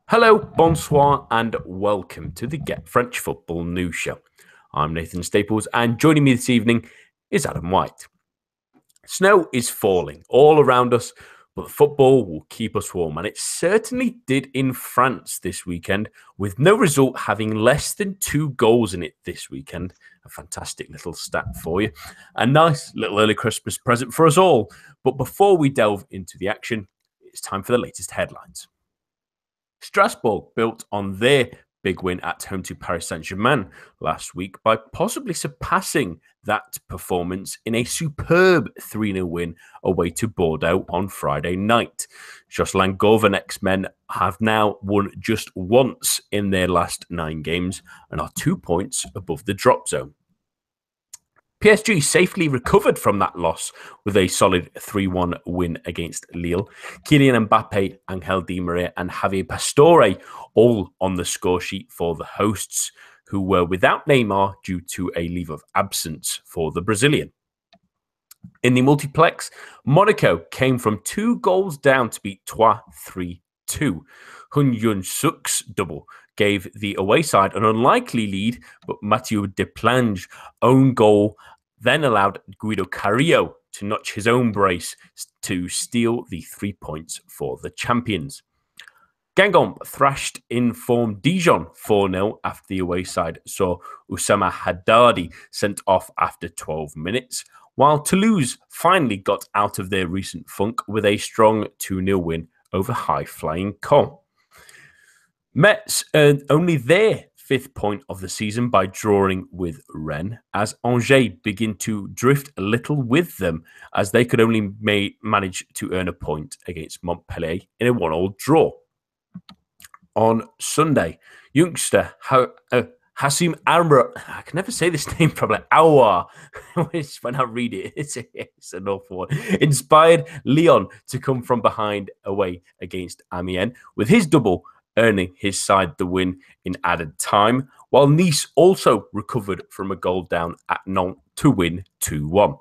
Hello, bonsoir, and welcome to the Get French Football News Show. I'm Nathan Staples, and joining me this evening is Adam White. Snow is falling all around us, but the football will keep us warm, and it certainly did in France this weekend, with no result having less than 2 goals in it this weekend. A fantastic little stat for you. A nice little early Christmas present for us all. But before we delve into the action, it's time for the latest headlines. Strasbourg built on their big win at home to Paris Saint-Germain last week by possibly surpassing that performance in a superb 3-0 win away to Bordeaux on Friday night. Jocelyn Gourvenec's men have now won just once in their last 9 games and are 2 points above the drop zone. PSG safely recovered from that loss with a solid 3-1 win against Lille. Kylian Mbappe, Angel Di Maria and Javier Pastore all on the score sheet for the hosts, who were without Neymar due to a leave of absence for the Brazilian. In the multiplex, Monaco came from 2 goals down to beat Troyes 3-2. Hun Yun-suk's double gave the away side an unlikely lead, but Mathieu Deplange's own goal then allowed Guido Carrillo to notch his own brace to steal the 3 points for the champions. Guingamp thrashed in form Dijon 4-0 after the away side saw Oussama Haddadi sent off after 12 minutes, while Toulouse finally got out of their recent funk with a strong 2-0 win over high-flying Caen. Metz earned only their 5th point of the season by drawing with Rennes, as Angers begin to drift a little with them, as they could only manage to earn a point against Montpellier in a 1-1 draw. On Sunday, youngster Hassim Amra, I can never say this name properly, Aouar, when I read it, it's an awful one, inspired Lyon to come from behind away against Amiens with his double, earning his side the win in added time, while Nice also recovered from a goal down at Nantes to win 2-1.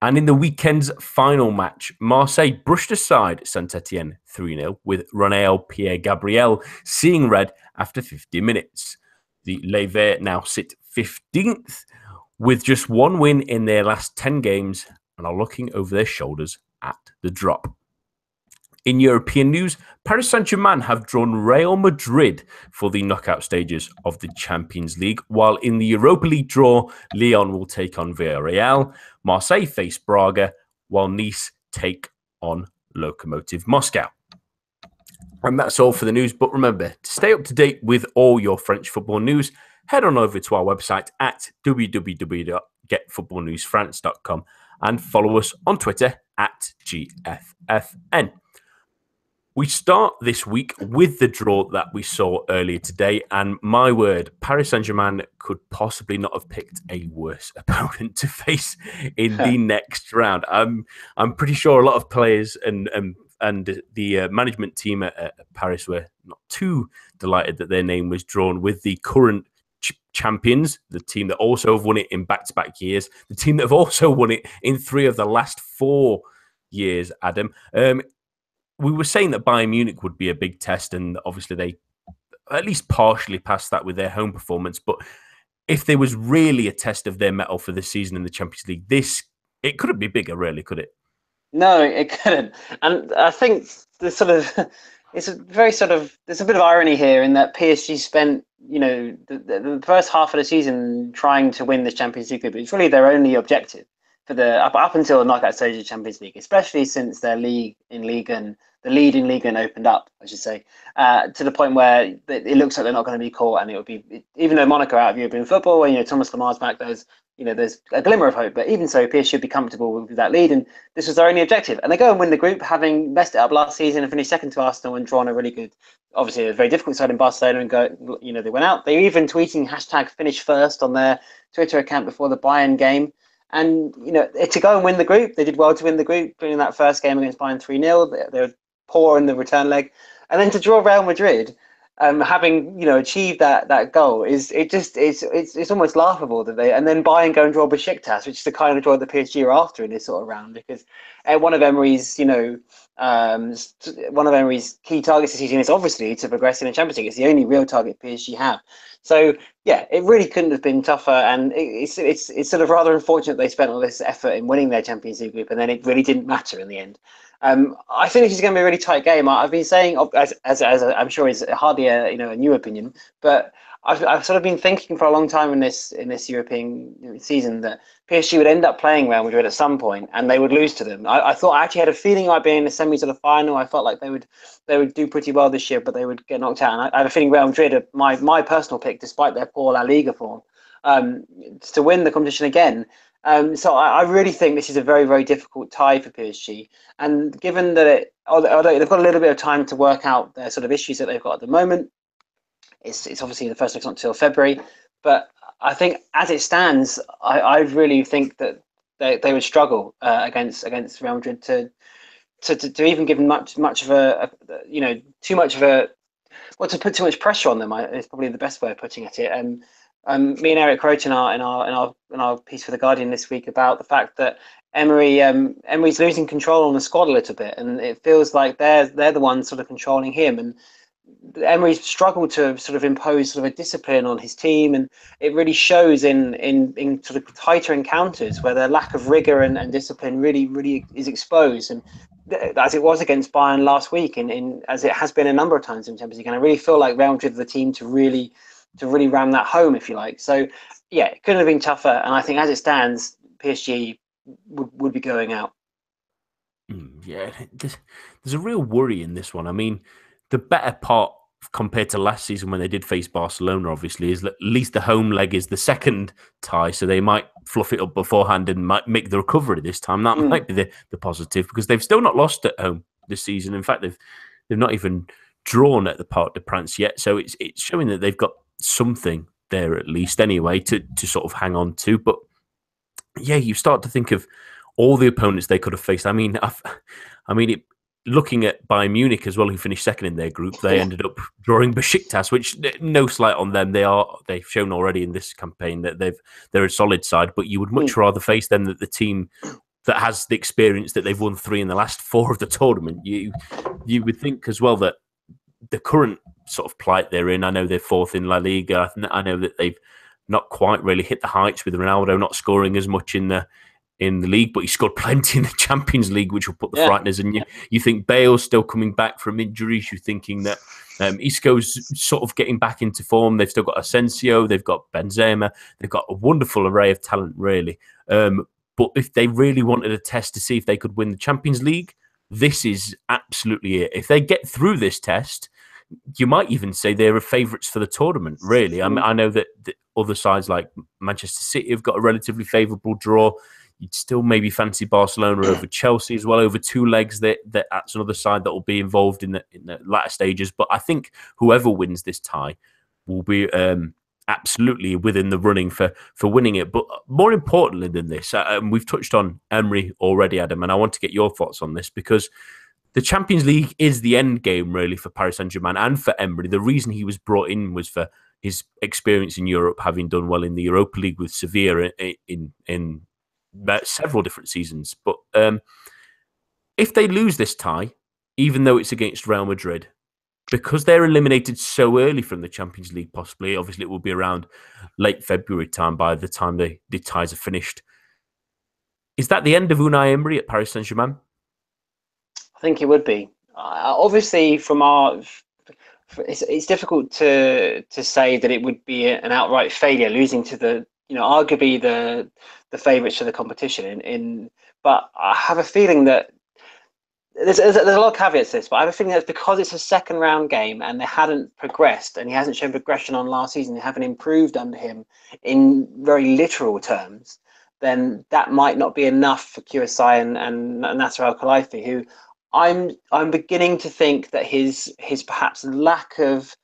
And in the weekend's final match, Marseille brushed aside Saint-Etienne 3-0 with Ronel Pierre-Gabriel seeing red after 50 minutes. The Les Verts now sit 15th with just 1 win in their last 10 games and are looking over their shoulders at the drop. In European news, Paris Saint-Germain have drawn Real Madrid for the knockout stages of the Champions League, while in the Europa League draw, Lyon will take on Villarreal, Marseille face Braga, while Nice take on Lokomotiv Moscow. And that's all for the news, but remember, to stay up to date with all your French football news, head on over to our website at www.getfootballnewsfrance.com and follow us on Twitter at GFFN. We start this week with the draw that we saw earlier today, and my word, Paris Saint-Germain could possibly not have picked a worse opponent to face in the next round. I'm pretty sure a lot of players and the management team at Paris were not too delighted that their name was drawn with the current champions, the team that also have won it in back-to-back years, the team that have also won it in 3 of the last 4 years, Adam. We were saying that Bayern Munich would be a big test, and obviously they at least partially passed that with their home performance. But if there was really a test of their mettle for this season in the Champions League, it couldn't be bigger, really, could it? No, it couldn't. And I think there's a bit of irony here in that PSG spent, the first half of the season trying to win the Champions League, but it's really their only objective for the up until the knockout stage of the Champions League, especially since their lead in Ligue opened up, I should say, to the point where it looks like they're not going to be caught, and it would be, even though Monaco are out of European football and Thomas Lemar's back, there's a glimmer of hope. But even so, PSG should be comfortable with that lead, and this was their only objective. And they go and win the group, having messed it up last season and finished second to Arsenal and drawn a really good, obviously a very difficult side in Barcelona, and they went out. They were even tweeting #FinishFirst on their Twitter account before the Bayern game. And, to go and win the group, they did well to win the group, winning that first game against Bayern 3-0. They were poor in the return leg. And then to draw Real Madrid, having, achieved that goal, it's almost laughable that and then Bayern go and draw Besiktas, which is the kind of draw that PSG are after in this sort of round, because one of Emery's, One of Emery's key targets this season is obviously to progress in the Champions League. It's the only real target PSG have. So yeah, it really couldn't have been tougher, and it's sort of rather unfortunate they spent all this effort in winning their Champions League group, and then it really didn't matter in the end. I think this is going to be a really tight game. I've been saying, as I'm sure is hardly a new opinion, but I've sort of been thinking for a long time in this European season that PSG would end up playing Real Madrid at some point, and they would lose to them. I thought I actually had a feeling like being in the semis or the final. I felt like they would do pretty well this year, but they would get knocked out. And I have a feeling Real Madrid, my personal pick, despite their poor La Liga form, to win the competition again. So I really think this is a very, very difficult tie for PSG. And given that although they've got a little bit of time to work out their sort of issues that they've got at the moment, it's obviously the first look's not until February. But I think as it stands, I really think that they would struggle against Real Madrid to even give much of a too much of a to put too much pressure on them. Is probably the best way of putting it. Me and Eric wrote in our piece for the Guardian this week about the fact that Emery's losing control on the squad a little bit, and it feels like they're the ones sort of controlling him. And Emery's struggled to sort of impose sort of a discipline on his team, and it really shows in sort of tighter encounters where the lack of rigor and discipline really is exposed. And as it was against Bayern last week, and as it has been a number of times in Champions League, and I really feel like Real Madrid are the team to really ram that home, if you like. So yeah, it couldn't have been tougher, and I think as it stands, PSG would be going out. Yeah, there's a real worry in this one. I mean, the better part compared to last season when they did face Barcelona, obviously, is that at least the home leg is the second tie, so they might fluff it up beforehand and might make the recovery this time. That might be the positive, because they've still not lost at home this season. In fact, they've not even drawn at the Parc des Princes yet, so it's showing that they've got something there at least anyway to sort of hang on to. But yeah, you start to think of all the opponents they could have faced. Looking at Bayern Munich as well, who finished second in their group, they ended up drawing Besiktas, which no slight on them. They've shown already in this campaign that they're a solid side, but you would much rather face them than the team that has the experience that they've won 3 in the last 4 of the tournament. You would think as well that the current sort of plight they're in, I know they're 4th in La Liga. I know that they've not quite really hit the heights with Ronaldo not scoring as much in the league, but he scored plenty in the Champions League, which will put the frighteners in you. You think Bale's still coming back from injuries. You're thinking that Isco's sort of getting back into form. They've still got Asensio. They've got Benzema. They've got a wonderful array of talent, really. But if they really wanted a test to see if they could win the Champions League, this is absolutely it. If they get through this test, you might even say they're favourites for the tournament, really. I know that the other sides like Manchester City have got a relatively favourable draw. You'd still maybe fancy Barcelona over Chelsea as well, over 2 legs. That's another side that will be involved in the latter stages. But I think whoever wins this tie will be absolutely within the running for winning it. But more importantly than this, we've touched on Emery already, Adam, and I want to get your thoughts on this, because the Champions League is the end game, really, for Paris Saint-Germain and for Emery. The reason he was brought in was for his experience in Europe, having done well in the Europa League with Sevilla in several different seasons. But if they lose this tie, even though it's against Real Madrid, because they're eliminated so early from the Champions League, possibly, obviously it will be around late February time by the time the ties are finished. Is that the end of Unai Emery at Paris Saint-Germain? I think it would be. Obviously, it's difficult to say that it would be an outright failure, losing to the arguably the favourites for the competition. But I have a feeling that there's a lot of caveats to this, but I have a feeling that because it's a second round game and they hadn't progressed, and he hasn't shown progression on last season, they haven't improved under him in very literal terms, then that might not be enough for QSI and Nasser Al-Khelaifi, who I'm beginning to think that his perhaps lack of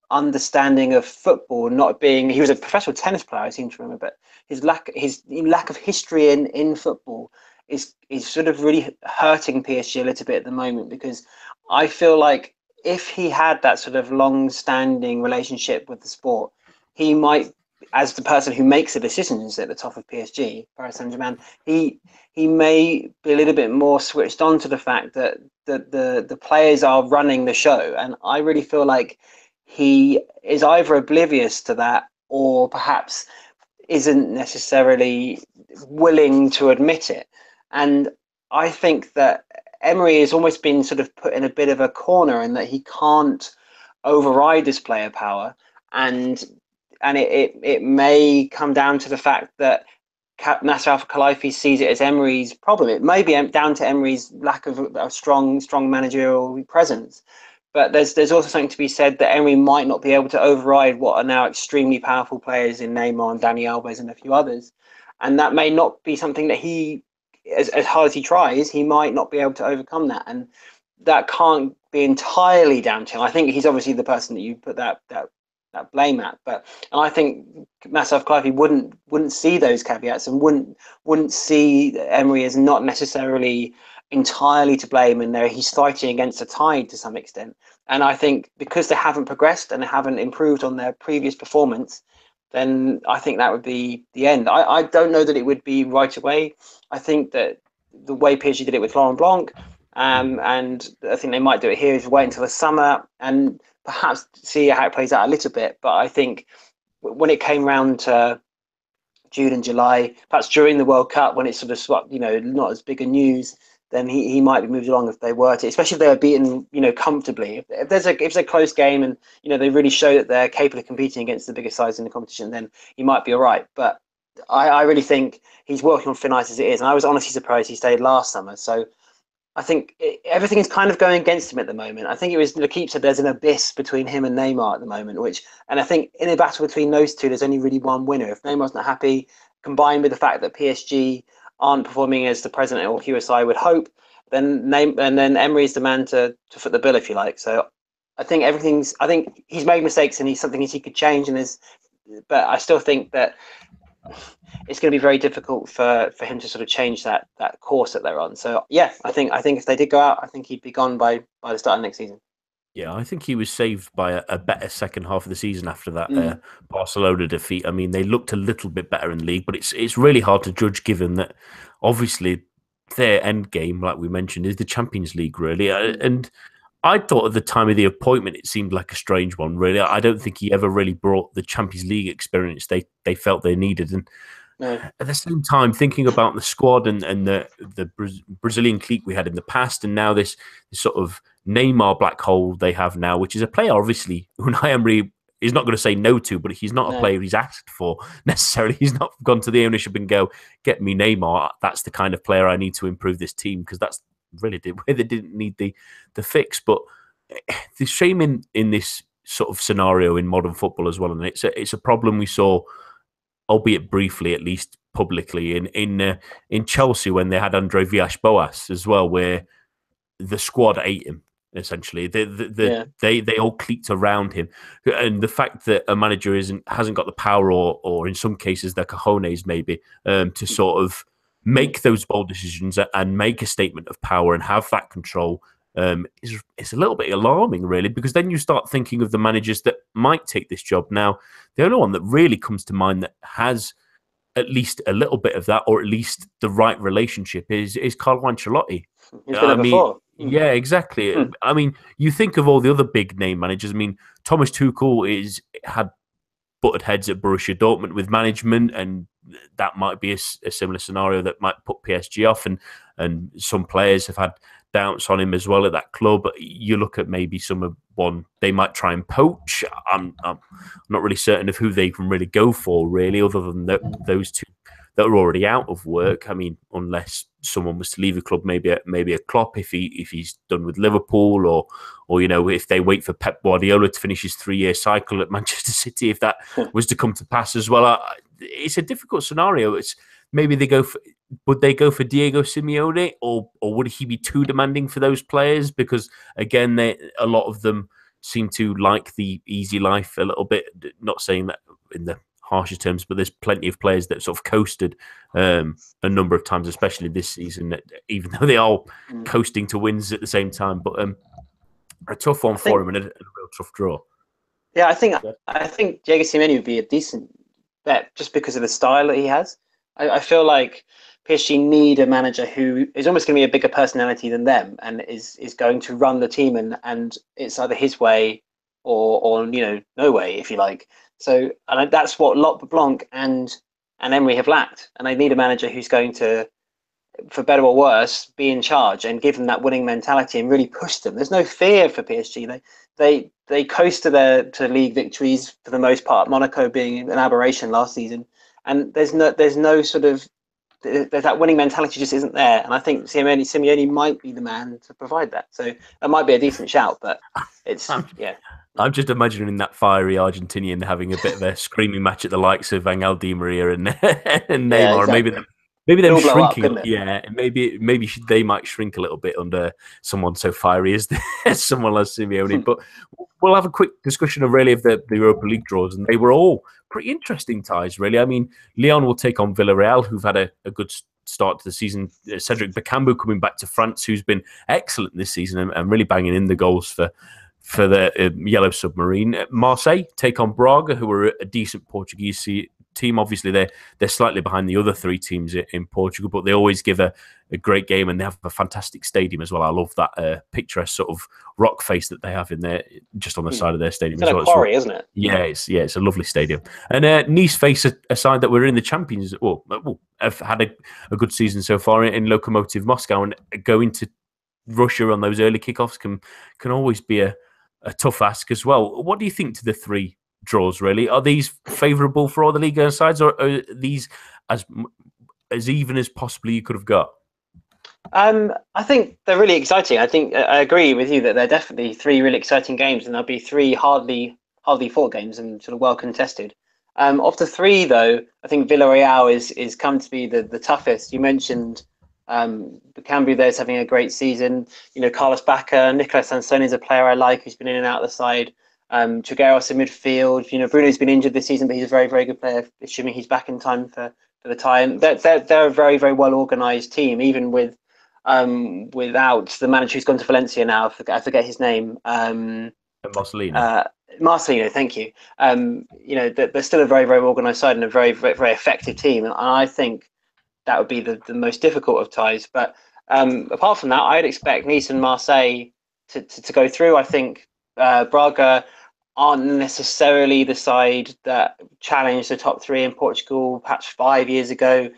understanding of football, not being, he was a professional tennis player, I seem to remember, but his lack of history in football is sort of really hurting PSG a little bit at the moment, because I feel like if he had that sort of long-standing relationship with the sport, he might as the person who makes the decisions at the top of PSG, Paris Saint-Germain, he may be a little bit more switched on to the fact that the players are running the show, and I really feel like he is either oblivious to that or perhaps isn't necessarily willing to admit it. And I think that Emery has almost been sort of put in a bit of a corner in that he can't override this player power, and it may come down to the fact that Nasser Al-Khelaifi sees it as Emery's problem. It may be down to Emery's lack of a strong managerial presence. But there's also something to be said that Emery might not be able to override what are now extremely powerful players in Neymar and Dani Alves and a few others. And that may not be something that he, as hard as he tries, he might not be able to overcome that. And that can't be entirely down to him. I think he's obviously the person that you put that blame at. And I think Nasser Al-Khelaifi wouldn't see those caveats and wouldn't see Emery as not necessarily entirely to blame, and he's fighting against a tide to some extent. And I think because they haven't progressed and they haven't improved on their previous performance, then I think that would be the end. I don't know that it would be right away. I think that the way PSG did it with Laurent Blanc, and I think they might do it here, is wait until the summer and perhaps see how it plays out a little bit. But I think when it came round to June and July, perhaps during the World Cup, when it's sort of swapped, not as big a news, then he might be moved along if they were to, especially if they were beaten, comfortably. If it's a close game and, they really show that they're capable of competing against the biggest sides in the competition, then he might be all right. But I really think he's working on thin ice as it is. And I was honestly surprised he stayed last summer. So I think everything is kind of going against him at the moment. I think it was L'Équipe said there's an abyss between him and Neymar at the moment, and I think in a battle between those two, there's only really one winner. If Neymar's not happy, combined with the fact that PSG aren't performing as the president or QSI would hope, then Emery is the man to foot the bill, if you like. So I think he's made mistakes and he's something he could change, but I still think that it's going to be very difficult for him to sort of change that course that they're on. So yeah, I think if they did go out, I think he'd be gone by the start of next season. Yeah, I think he was saved by a better second half of the season after that Barcelona defeat. I mean, they looked a little bit better in league, but it's really hard to judge given that obviously their end game, like we mentioned, is the Champions League, really. And I thought at the time of the appointment, it seemed like a strange one, really. I don't think he ever really brought the Champions League experience they felt they needed. And at the same time, thinking about the squad and the Brazilian clique we had in the past, and now this sort of Neymar black hole they have now, which is a player, obviously, Unai Emery is not going to say no to, but he's not a player he's asked for necessarily. He's not gone to the ownership and go, get me Neymar. That's the kind of player I need to improve this team, because that's really where they didn't need the fix. But the shame in this sort of scenario in modern football as well, and it's a problem we saw, albeit briefly, at least publicly, in Chelsea when they had Andre Villas-Boas as well, where the squad ate him. Essentially, they all clicked around him, and the fact that a manager hasn't got the power, or in some cases the cojones maybe, to sort of make those bold decisions and make a statement of power and have that control, is a little bit alarming, really, because then you start thinking of the managers that might take this job. Now, the only one that really comes to mind that has at least a little bit of that, or at least the right relationship, is Carlo Ancelotti. He's been before. Yeah, exactly. I mean, you think of all the other big name managers. I mean, Thomas Tuchel had butted heads at Borussia Dortmund with management, and that might be a similar scenario that might put PSG off, and some players have had doubts on him as well at that club. You look at maybe someone they might try and poach. I'm not really certain of who they can really go for, really, other than those two that are already out of work. I mean, unless someone was to leave the club, maybe a Klopp if he's done with Liverpool, or if they wait for Pep Guardiola to finish his 3-year cycle at Manchester City, if that was to come to pass as well. It's a difficult scenario. It's maybe would they go for Diego Simeone, or would he be too demanding for those players? Because again, a lot of them seem to like the easy life a little bit. Not saying that in the harsher terms, but there's plenty of players that sort of coasted a number of times, especially this season, even though they are coasting to wins at the same time. But a tough one for him and a real tough draw. Yeah, I think Diego Simeone would be a decent bet just because of the style that he has. I feel like PSG need a manager who is almost going to be a bigger personality than them and is going to run the team, and it's either his way or no way, if you like. So and that's what Lot Blanc and Emery have lacked, and they need a manager who's going to, for better or worse, be in charge and give them that winning mentality and really push them. There's no fear for PSG. They coast to league victories for the most part. Monaco being an aberration last season, and there's no sort of that winning mentality just isn't there. And I think Simeone might be the man to provide that. So that might be a decent shout, but it's yeah. I'm just imagining that fiery Argentinian having a bit of a screaming match at the likes of Angel Di Maria and, and Neymar. Yeah, exactly. Maybe them shrinking. Up, yeah, maybe they might shrink a little bit under someone so fiery as someone like Simeone. But we'll have a quick discussion of the Europa League draws, and they were all pretty interesting ties, really. I mean, Lyon will take on Villarreal, who've had a good start to the season. Cedric Bakambu coming back to France, who's been excellent this season and really banging in the goals for the Yellow Submarine. Marseille take on Braga, who are a decent Portuguese team. Obviously, they're slightly behind the other three teams in Portugal, but they always give a great game, and they have a fantastic stadium as well. I love that picturesque sort of rock face that they have in there, just on the side of their stadium. It's a quarry, isn't it? Yeah, it's a lovely stadium. And Nice face a side that were in the Champions, have had a good season so far in Lokomotiv Moscow, and going to Russia on those early kickoffs can always be a tough ask as well. What do you think to the three draws, really? Are these favourable for all the Ligue 1 sides, or are these as even as possibly you could have got? I think they're really exciting. I think I agree with you that they're definitely three really exciting games, and there'll be three hardly fought games and sort of well contested. Of the three, though, I think Villarreal is come to be the toughest. You mentioned Bakambu there is having a great season. Carlos Bacca, Nicolas Sansone is a player I like, who's been in and out of the side. Trigueros in midfield. Bruno's been injured this season, but he's a very, very good player, assuming he's back in time for the tie. And they're a very, very well organised team, even without the manager who's gone to Valencia now. I forget his name. Marcelino. Marcelino, thank you. They're still a very, very organised side and a very, very, very effective team. And I think that would be the most difficult of ties. But apart from that, I'd expect Nice and Marseille to go through. I think Braga aren't necessarily the side that challenged the top three in Portugal perhaps 5 years ago.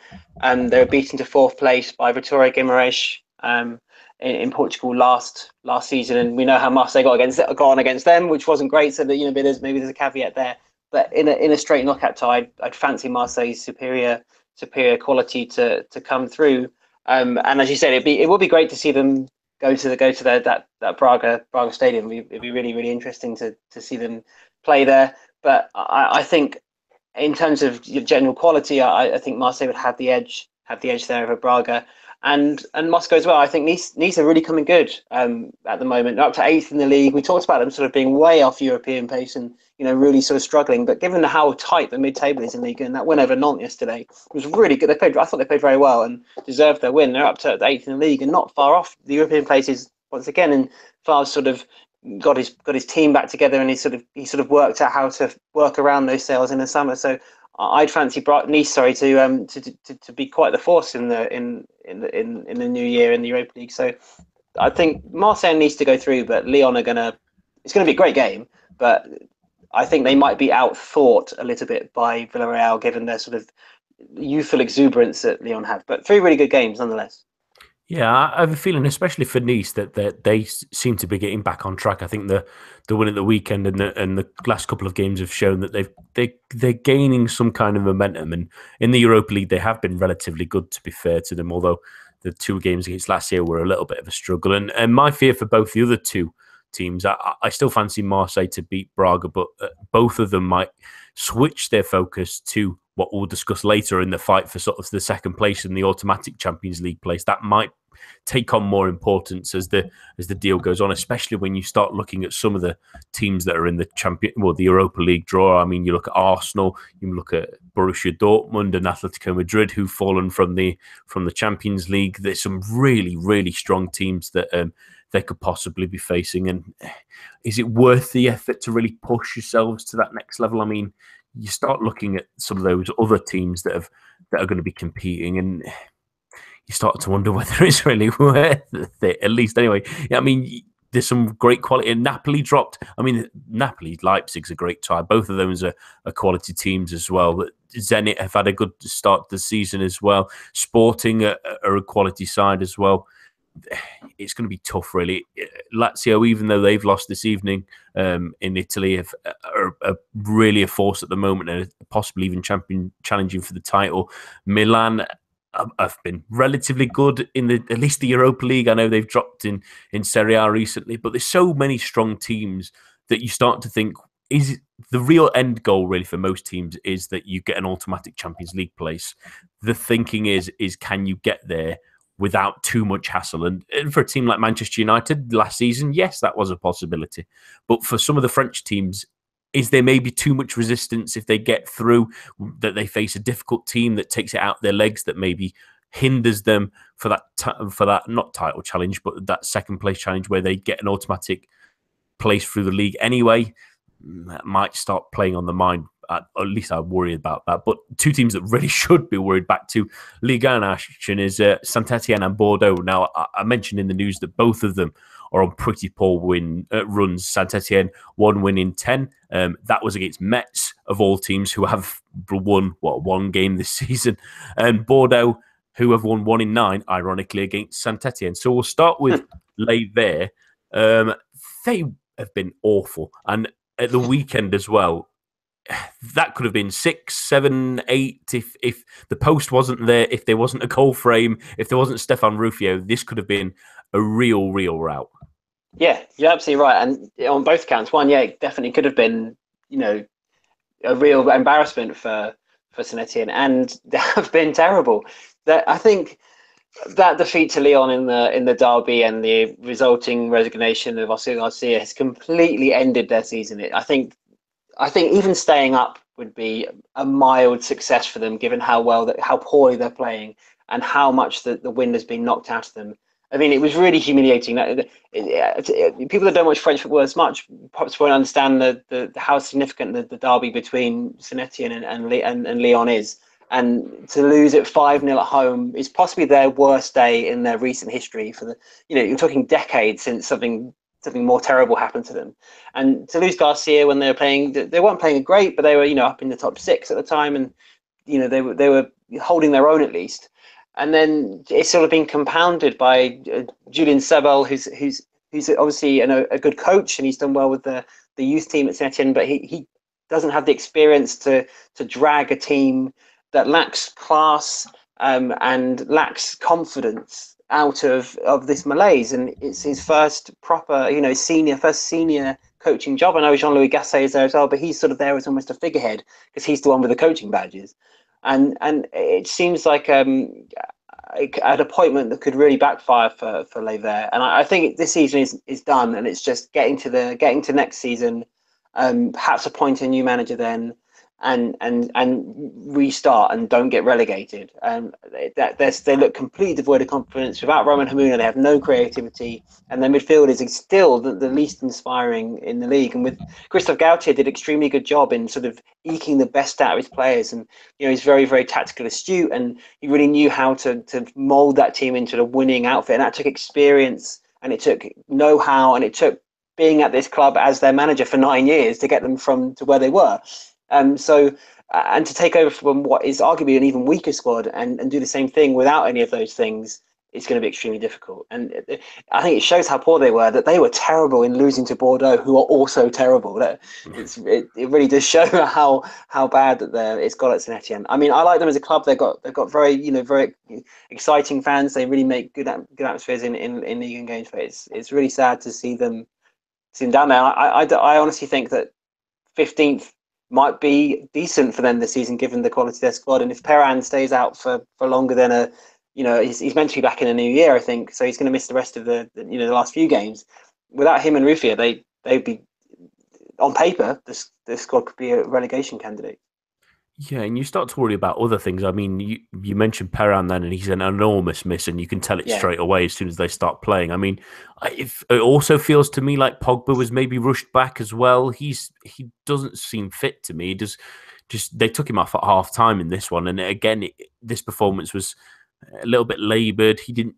They were beaten to fourth place by Vitória Guimarães in Portugal last season, and we know how Marseille got on against them, which wasn't great. So that there's a caveat there. But in a straight knockout tie, I'd fancy Marseille's superior quality to come through. And as you said, it would be great to see them go to that Braga stadium. It'd be really, really interesting to see them play there. But I think in terms of general quality, I think Marseille would have the edge there over Braga. And Moscow as well. I think Nice are really coming good at the moment. They're up to 8th in the league. We talked about them sort of being way off European pace and really sort of struggling. But given how tight the mid-table is in Ligue, and that win over Nantes yesterday was really good. I thought they played very well and deserved their win. They're up to 8th in the league and not far off the European places once again. And Favre's sort of got his team back together, and he sort of worked out how to work around those sales in the summer. So I'd fancy Nice, to be quite the force in the new year in the Europa League. So I think Marseille needs to go through, but Lyon it's gonna be a great game, but I think they might be outthought a little bit by Villarreal given their sort of youthful exuberance that Lyon have. But three really good games nonetheless. Yeah, I have a feeling, especially for Nice, that they seem to be getting back on track. I think the win at the weekend and the last couple of games have shown that they're gaining some kind of momentum. And in the Europa League, they have been relatively good, to be fair to them. Although the two games against last year were a little bit of a struggle. And my fear for both the other two teams, I still fancy Marseille to beat Braga, but both of them might switch their focus to what we'll discuss later in the fight for sort of the second place in the automatic Champions League place. That might take on more importance as the deal goes on, especially when you start looking at some of the teams that are in the Europa League draw. I mean, you look at Arsenal, you look at Borussia Dortmund and Atletico Madrid, who've fallen from the Champions League. There's some really, really strong teams that they could possibly be facing. And is it worth the effort to really push yourselves to that next level? I mean, you start looking at some of those other teams that are going to be competing, and you start to wonder whether it's really worth it. At least, anyway. Yeah, I mean, there's some great quality. And Napoli dropped. I mean, Napoli, Leipzig's a great tie. Both of those are quality teams as well. But Zenit have had a good start to the season as well. Sporting are a quality side as well. It's going to be tough, really. Lazio, even though they've lost this evening in Italy, are really a force at the moment and possibly even challenging for the title. Milan have been relatively good in at least the Europa League. I know they've dropped in Serie A recently, but there's so many strong teams that you start to think, is the real end goal really for most teams is that you get an automatic Champions League place. The thinking is can you get there without too much hassle? And for a team like Manchester United last season, yes, that was a possibility. But for some of the French teams, is there maybe too much resistance if they get through, that they face a difficult team that takes it out their legs, that maybe hinders them for that not title challenge, but that second place challenge where they get an automatic place through the league anyway? That might start playing on the mind. At least I'm worried about that. But two teams that really should be worried back to Ligue action is Saint-Etienne and Bordeaux. Now, I mentioned in the news that both of them are on pretty poor runs. Saint-Etienne, 1 win in 10. That was against Metz, of all teams, who have won, one game this season. And Bordeaux, who have won 1 in 9, ironically, against Saint-Etienne. So we'll start with Ligue there. They have been awful. And at the weekend as well, that could have been 6, 7, 8 if the post wasn't there, if there wasn't a goal frame, if there wasn't Stefan Rufio. This could have been a real rout. Yeah, you're absolutely right. And on both counts, one, it definitely could have been, a real embarrassment for Saint-Etienne, and they have been terrible. I think that defeat to Lyon in the derby and the resulting resignation of Oscar Garcia has completely ended their season. I think even staying up would be a mild success for them, given how poorly they're playing and how much the wind has been knocked out of them. I mean, it was really humiliating. People that don't watch French football as much perhaps won't understand how significant the derby between Saint-Etienne and Lyon is. And to lose it 5-0 at home is possibly their worst day in their recent history. You're talking decades since something more terrible happened to them. And to lose Garcia when they weren't playing great, but they were up in the top 6 at the time, and they were holding their own at least. And then it's sort of been compounded by Julien Sebel, who's obviously a good coach, and he's done well with the youth team at Saint-Etienne, but he doesn't have the experience to drag a team that lacks class and lacks confidence out of this malaise. And it's his first proper, senior coaching job. I know Jean-Louis Gasset is there as well, but he's sort of there as almost a figurehead because he's the one with the coaching badges. And it seems like an appointment that could really backfire for Ligue. And I think this season is done, and it's just getting to next season, perhaps appoint a new manager then, and restart and don't get relegated. They look completely devoid of confidence. Without Roman Hamuna, they have no creativity, and their midfield is still the least inspiring in the league. And with Christophe Gautier, did an extremely good job in sort of eking the best out of his players, and he's very, very tactical astute, and he really knew how to mold that team into a winning outfit. And that took experience, and it took know-how, and it took being at this club as their manager for 9 years to get them to where they were. And to take over from what is arguably an even weaker squad and do the same thing without any of those things, it's going to be extremely difficult. And I think it shows how poor they were, that they were terrible in losing to Bordeaux, who are also terrible. It really does show how bad that it's got at Saint-Etienne. I mean, I like them as a club. They've got very very exciting fans. They really make good atmospheres in league and games. But it's really sad to see them down there. I honestly think that 15th might be decent for them this season, given the quality of their squad. And if Perrin stays out for longer than he's meant to be back in a new year, I think, so he's going to miss the rest of the last few games. Without him and Rufio, they'd be, on paper, this squad could be a relegation candidate. Yeah, and you start to worry about other things. I mean, you mentioned Perrin then, and he's an enormous miss, and you can tell it straight away as soon as they start playing. I mean, it also feels to me like Pogba was maybe rushed back as well. He doesn't seem fit to me. just they took him off at half time in this one. And again, this performance was a little bit laboured. He didn't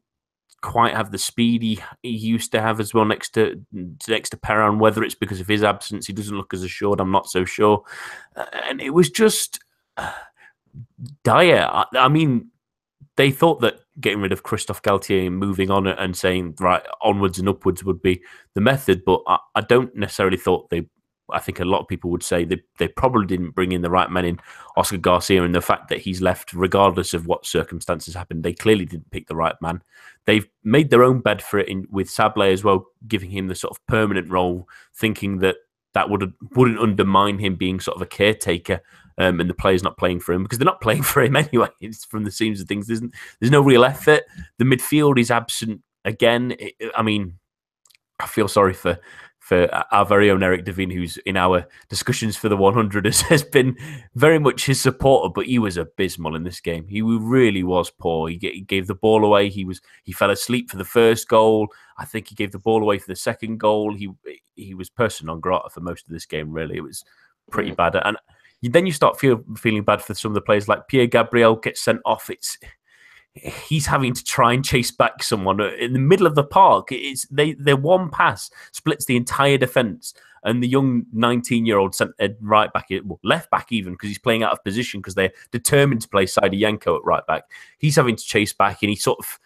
quite have the speed he used to have as well next to Perrin. Whether it's because of his absence, he doesn't look as assured. I'm not so sure. And it was just dire. I mean, they thought that getting rid of Christophe Galtier and moving on and saying, right, onwards and upwards would be the method. But I don't necessarily thought I think a lot of people would say they probably didn't bring in the right men in Oscar Garcia, and the fact that he's left, regardless of what circumstances happened, they clearly didn't pick the right man. They've made their own bed for it with Sablé as well, giving him the sort of permanent role, thinking that wouldn't undermine him being sort of a caretaker, and the players not playing for him, because they're not playing for him anyway. It's from the seams of things. There's no real effort. The midfield is absent again. I mean, I feel sorry for our very own Eric Devine, who's in our discussions for the 100 has been very much his supporter, but he was abysmal in this game. He really was poor. He gave the ball away. He fell asleep for the first goal. I think he gave the ball away for the second goal. He was person non grata for most of this game, really. It was pretty bad. And then you start feeling bad for some of the players, like Pierre Gabriel gets sent off. He's having to try and chase back someone in the middle of the park. Their one pass splits the entire defence, and the young 19-year-old right back, left back even, because he's playing out of position because they're determined to play Saidi Yanko at right back. He's having to chase back, and he sort of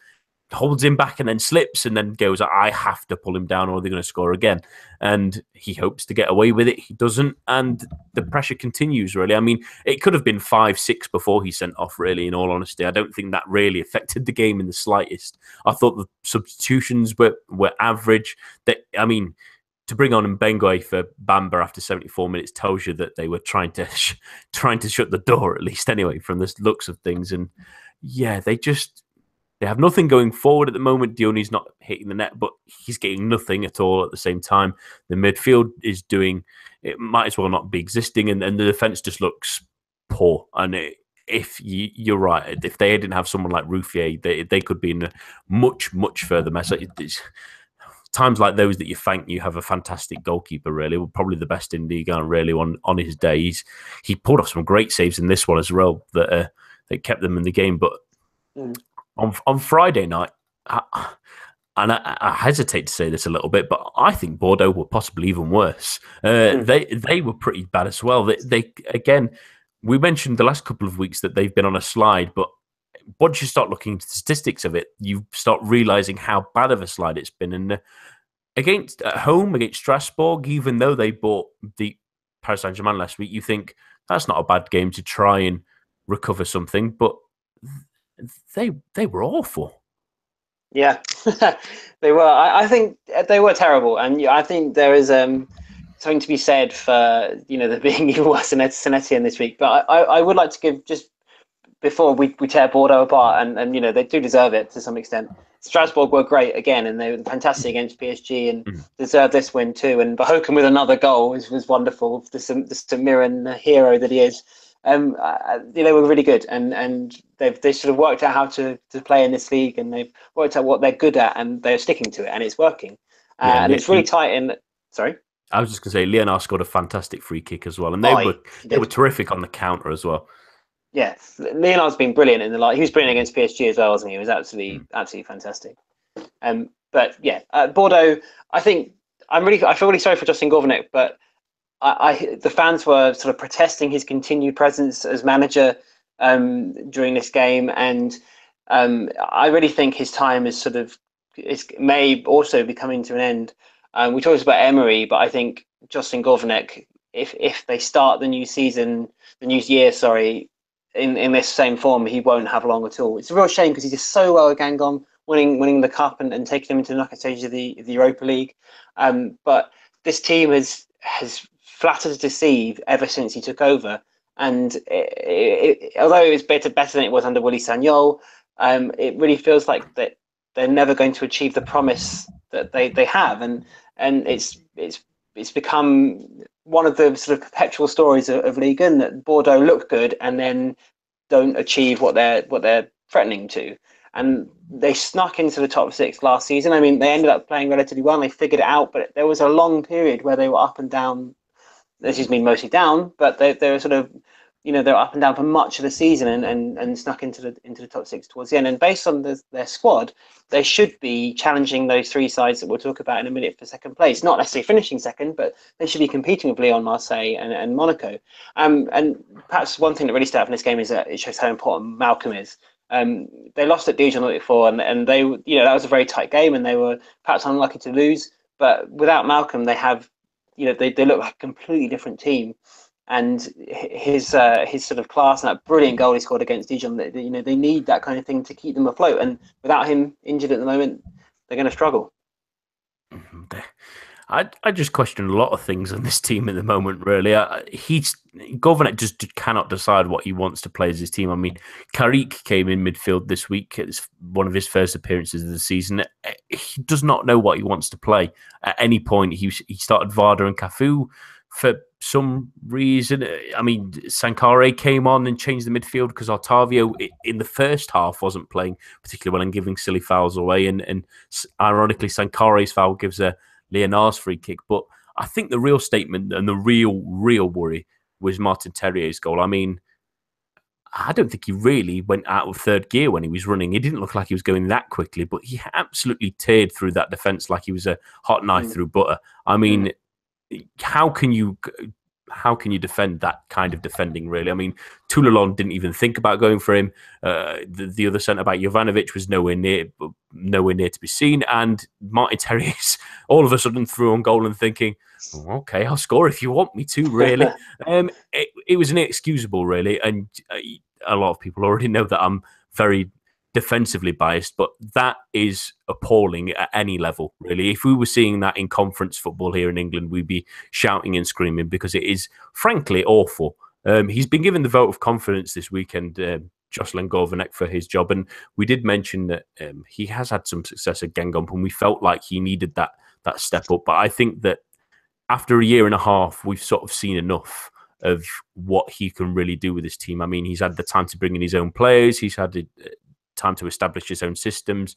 holds him back and then slips and then goes, I have to pull him down or they're going to score again. And he hopes to get away with it. He doesn't. And the pressure continues, really. I mean, it could have been 5-6 before he sent off, really, in all honesty. I don't think that really affected the game in the slightest. I thought the substitutions were average. To bring on Mbengue for Bamba after 74 minutes tells you that they were trying to shut the door, at least anyway, from the looks of things. And yeah, they have nothing going forward at the moment. Dioni's not hitting the net, but he's getting nothing at all at the same time. The midfield it might as well not be existing, and the defence just looks poor. And you're right, if they didn't have someone like Ruffier, they could be in a much, much further mess. It's times like those that you thank you have a fantastic goalkeeper, really. Probably the best in Ligue 1, really, on his day. He pulled off some great saves in this one as well that kept them in the game. But on Friday night, and I hesitate to say this a little bit, but I think Bordeaux were possibly even worse. They were pretty bad as well. They again, we mentioned the last couple of weeks that they've been on a slide, but once you start looking at the statistics of it, you start realizing how bad of a slide it's been. And at home against Strasbourg, even though they beat Paris Saint-Germain last week, you think that's not a bad game to try and recover something, but they were awful. Yeah, they were. I think they were terrible, and I think there is something to be said for there being even worse than Saint-Etienne this week. But I would like to give, just before we tear Bordeaux apart, and they do deserve it to some extent. Strasbourg were great again, and they were fantastic against PSG and deserved this win too. And Bahoken with another goal was wonderful. The St. Mirren hero that he is. They were really good, and they sort of worked out how to play in this league, and they've worked out what they're good at, and they're sticking to it, and it's working. And it's really tight. Sorry, I was just going to say, Leonard scored a fantastic free kick as well, and they were terrific on the counter as well. Yeah, Leonard's been brilliant in the he was brilliant against PSG as well, wasn't he? He was absolutely fantastic. But yeah, Bordeaux. I feel really sorry for Justin Gourvenec, but the fans were sort of protesting his continued presence as manager during this game, and I really think his time may also be coming to an end. We talked about Emery, but I think Justin Gourvenec, if they start the new year, in this same form, he won't have long at all. It's a real shame because he's just so well at Guingamp, winning the cup and taking them into the knockout stages of the Europa League. But this team has flattered to deceive ever since he took over, and although it was better than it was under Willy Sagnol, it really feels like that they're never going to achieve the promise that they have, and it's become one of the sort of perpetual stories of Ligue 1 that Bordeaux look good and then don't achieve what they're threatening to. And they snuck into the top 6 last season. I mean, they ended up playing relatively well, and they figured it out, but there was a long period where they were up and down. This is mostly down, but they were sort of they're up and down for much of the season and snuck into the top six towards the end. And based on their squad, they should be challenging those three sides that we'll talk about in a minute for second place. Not necessarily finishing second, but they should be competing with Lyon, Marseille, and Monaco. And perhaps one thing that really stood out from this game is that it shows how important Malcolm is. They lost at Dijon before, and they, that was a very tight game, and they were perhaps unlucky to lose. But without Malcolm, they have, they look like a completely different team. And his sort of class and that brilliant goal he scored against Dijon, they need that kind of thing to keep them afloat. And without him injured at the moment, they're going to struggle. I just question a lot of things on this team at the moment, really. Gourvenec just cannot decide what he wants to play as his team. I mean, Carrick came in midfield this week. It's one of his first appearances of the season. He does not know what he wants to play. At any point, he started Varda and Cafu for some reason. I mean, Sankare came on and changed the midfield because Otavio in the first half wasn't playing particularly well and giving silly fouls away. And ironically, Sankare's foul gives a Leonard's free kick. But I think the real statement and the real worry was Martin Terrier's goal. I mean, I don't think he really went out of third gear when he was running. He didn't look like he was going that quickly, but he absolutely teared through that defence like he was a hot knife through butter. I mean, how can you defend that kind of defending, really? I mean, Toulon didn't even think about going for him. The other centre-back, Jovanovic, was nowhere near to be seen. And Martin Terriers all of a sudden threw on goal and thinking, okay, I'll score if you want me to, really. It was inexcusable, really. And a lot of people already know that I'm very defensively biased, but that is appalling at any level, really. If we were seeing that in conference football here in England, we'd be shouting and screaming because it is, frankly, awful. He's been given the vote of confidence this weekend, Jocelyn Gourvenec, for his job, and we did mention that he has had some success at Guingamp, and we felt like he needed that step up. But I think that after a year and a half, we've sort of seen enough of what he can really do with his team. I mean, he's had the time to bring in his own players. He's had time to establish his own systems,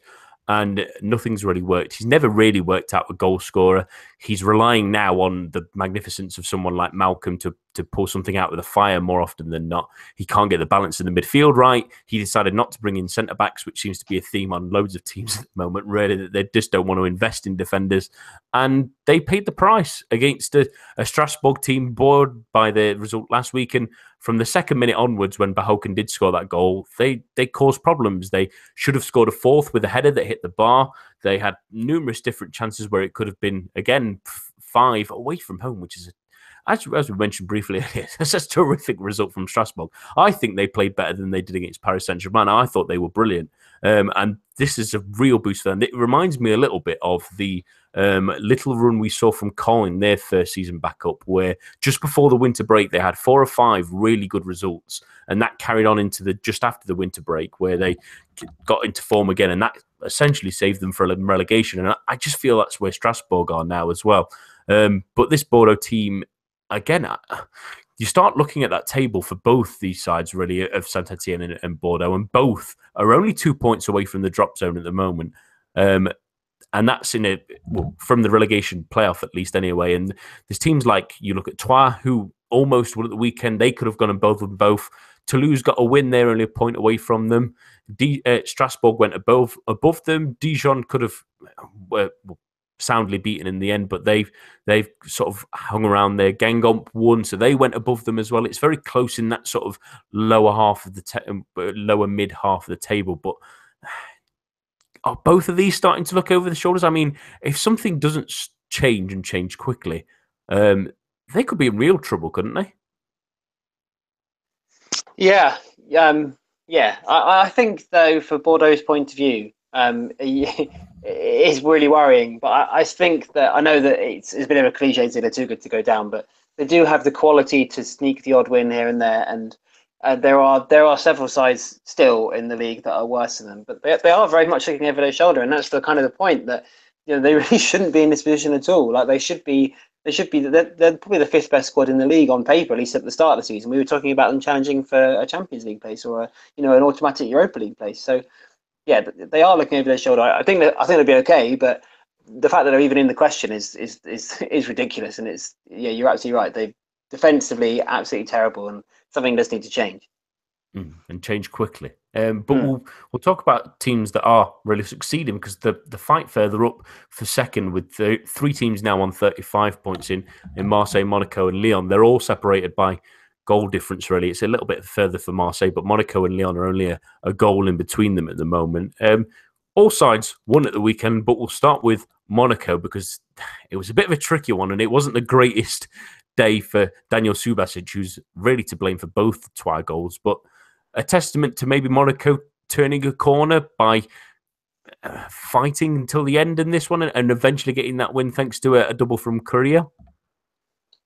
and nothing's really worked. He's never really worked out a goal scorer. He's relying now on the magnificence of someone like Malcolm to pull something out of the fire more often than not. He can't get the balance in the midfield right. He decided not to bring in centre-backs, which seems to be a theme on loads of teams at the moment, really, that they just don't want to invest in defenders. And they paid the price against a Strasbourg team bored by the result last week. And from the second minute onwards, when Bahoken did score that goal, they caused problems. They should have scored a fourth with a header that hit the bar. They had numerous different chances where it could have been, again, 5 away from home, which is, as we mentioned briefly, it's a terrific result from Strasbourg. I think they played better than they did against Paris Saint-Germain. I thought they were brilliant. And this is a real boost for them. It reminds me a little bit of the little run we saw from Caen, their first season back up, where just before the winter break, they had 4 or 5 really good results. And that carried on into just after the winter break, where they got into form again. And that essentially saved them from relegation. And I just feel that's where Strasbourg are now as well. But this Bordeaux team, again, you start looking at that table for both these sides, really, of Saint-Etienne and Bordeaux, and both are only 2 points away from the drop zone at the moment. And that's from the relegation playoff, at least, anyway. And there's teams like, you look at Troyes, who almost won at the weekend. They could have gone both. Toulouse got a win there, only a point away from them. Strasbourg went above them. Dijon could have soundly beaten in the end, but they've sort of hung around there. Guingamp won, so they went above them as well. It's very close in that sort of lower mid half of the table. But are both of these starting to look over the shoulders? I mean, if something doesn't change quickly, they could be in real trouble, couldn't they? Yeah. I think, though, for Bordeaux's point of view, it is really worrying. But I think that, I know that it's a bit of a cliche to say they're too good to go down, but they do have the quality to sneak the odd win here and there. And there are several sides still in the league that are worse than them, but they are very much looking over their shoulder, and that's the kind of the point that they really shouldn't be in this position at all. Like they're probably the 5th best squad in the league on paper, at least at the start of the season. We were talking about them challenging for a Champions League place or an automatic Europa League place. So yeah, they are looking over their shoulder. I think they'll be okay, but the fact that they're even in the question is ridiculous. And you're absolutely right. defensively absolutely terrible, and something does need to change. And change quickly. But we'll talk about teams that are really succeeding, because the fight further up for second, with the three teams now on 35 points in Marseille, Monaco, and Lyon. They're all separated by goal difference. Really, it's a little bit further for Marseille, but Monaco and Lyon are only a goal in between them at the moment. All sides won at the weekend, but we'll start with Monaco because it was a bit of a tricky one, and it wasn't the greatest day for Daniel Subasic, who's really to blame for both the Troyes goals, but a testament to maybe Monaco turning a corner by fighting until the end in this one and eventually getting that win thanks to a double from Courier.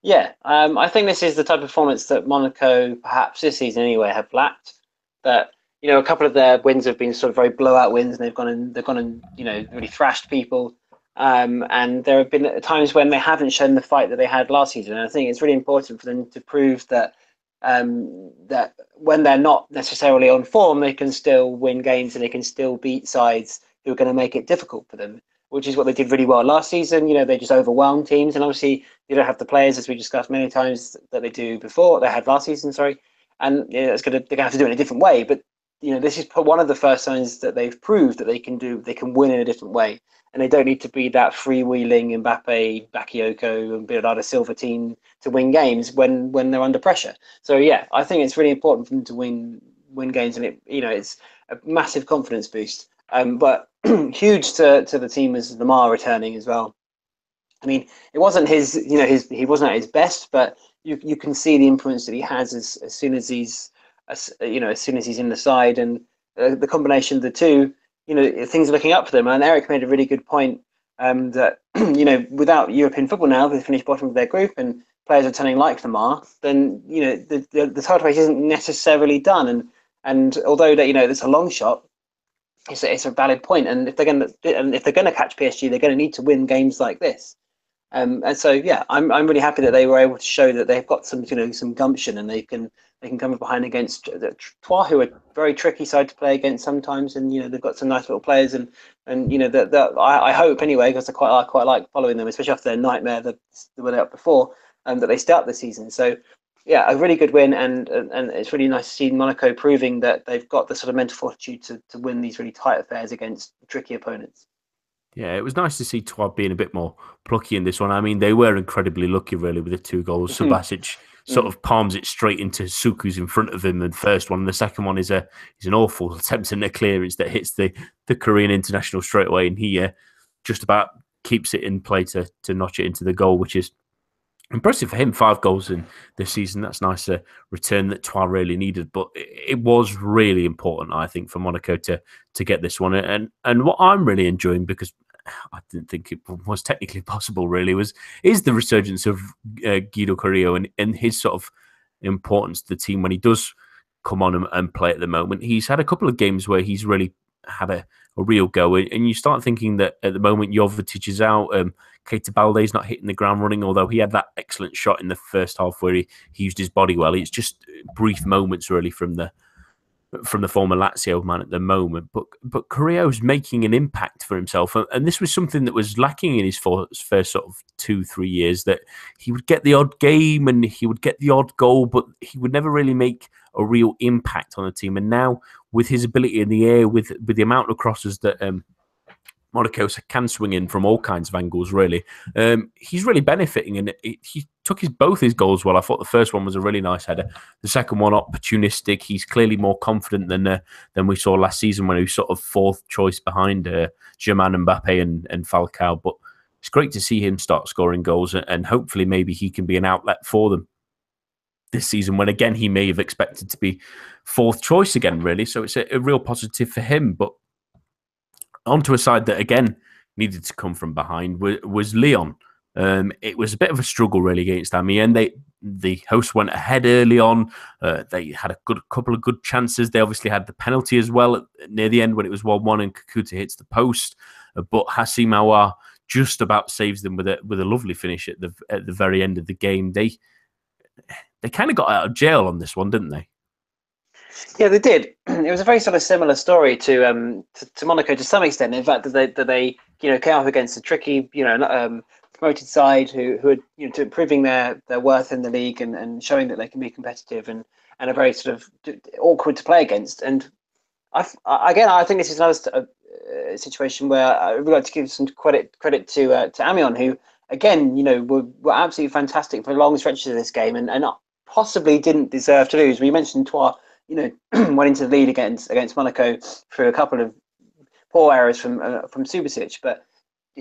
Yeah, I think this is the type of performance that Monaco, perhaps this season anyway, have lacked. That a couple of their wins have been sort of very blowout wins, and they've gone and really thrashed people. And there have been times when they haven't shown the fight that they had last season. And I think it's really important for them to prove that that when they're not necessarily on form, they can still win games and they can still beat sides who are going to make it difficult for them, which is what they did really well last season. They just overwhelmed teams, and obviously they don't have the players, as we discussed many times, that they do before. They had last season, sorry, and they're going to have to do it in a different way. But this is one of the first signs that they've proved that they can win in a different way, and they don't need to be that freewheeling Mbappe, Bakayoko, and Bernardo Silva team to win games when they're under pressure. So yeah, I think it's really important for them to win games, and it's a massive confidence boost. But huge to the team is Lamar returning as well. I mean, it wasn't he wasn't at his best, but you can see the influence that he has as soon as he's in the side, and the combination of the two, things are looking up for them. And Eric made a really good point that without European football now, they finished bottom of their group and players are turning like Lamar, then the title race isn't necessarily done. And although that it's a long shot, it's a valid point. And if they're going to catch PSG, they're going to need to win games like this. And so yeah, I'm really happy that they were able to show that they've got some some gumption, and they can come behind against Troyes, who are a very tricky side to play against sometimes. And they've got some nice little players, and that I hope anyway, because I quite like following them, especially after their nightmare that they were up before, that they start the season. So yeah, a really good win, and it's really nice to see Monaco proving that they've got the sort of mental fortitude to win these really tight affairs against tricky opponents. Yeah, it was nice to see Troyes being a bit more plucky in this one. I mean, they were incredibly lucky, really, with the two goals. Subasic sort of palms it straight into Suku's in front of him, the first one. And the second one is an awful attempt in a clearance that hits the Korean international straight away, and he just about keeps it in play to notch it into the goal, which is impressive for him. 5 goals in this season. That's nice, a return that Troyes really needed. But it was really important, I think, for Monaco to get this one. And what I'm really enjoying, because I didn't think it was technically possible, really, is the resurgence of Guido Carrillo and his sort of importance to the team when he does come on and play at the moment. He's had a couple of games where he's really had a real go, and you start thinking that at the moment Jovetic is out, Keita Balde's not hitting the ground running, although he had that excellent shot in the first half where he used his body well. It's just brief moments really from the former Lazio man at the moment, but Carrillo's making an impact for himself, and this was something that was lacking in his first sort of 2-3 years, that he would get the odd game and he would get the odd goal, but he would never really make a real impact on the team. And now, with his ability in the air, with the amount of crosses that Monaco can swing in from all kinds of angles, really, he's really benefiting, and he took both his goals well. I thought the first one was a really nice header. The second one, opportunistic. He's clearly more confident than we saw last season, when he was sort of fourth choice behind Germain, Mbappe and Falcao. But it's great to see him start scoring goals, and hopefully maybe he can be an outlet for them this season, when again he may have expected to be fourth choice again, really. So it's a real positive for him. But onto a side that again needed to come from behind was Lyon. It was a bit of a struggle really against Amiens. The hosts went ahead early on. They had a couple of good chances. They obviously had the penalty as well near the end when it was 1-1 and Kakuta hits the post. But Hassim Aouar just about saves them with a lovely finish at the very end of the game. They kind of got out of jail on this one, didn't they? Yeah, they did. It was a very sort of similar story to Monaco to some extent. In fact, that they came up against a tricky promoted side who are proving their worth in the league and showing that they can be competitive and are very sort of awkward to play against. And I think this is another situation where I would like to give some credit to Amiens, who again, were absolutely fantastic for long stretches of this game and possibly didn't deserve to lose. We mentioned Troyes, went into the lead against Monaco through a couple of poor errors from Subasic, but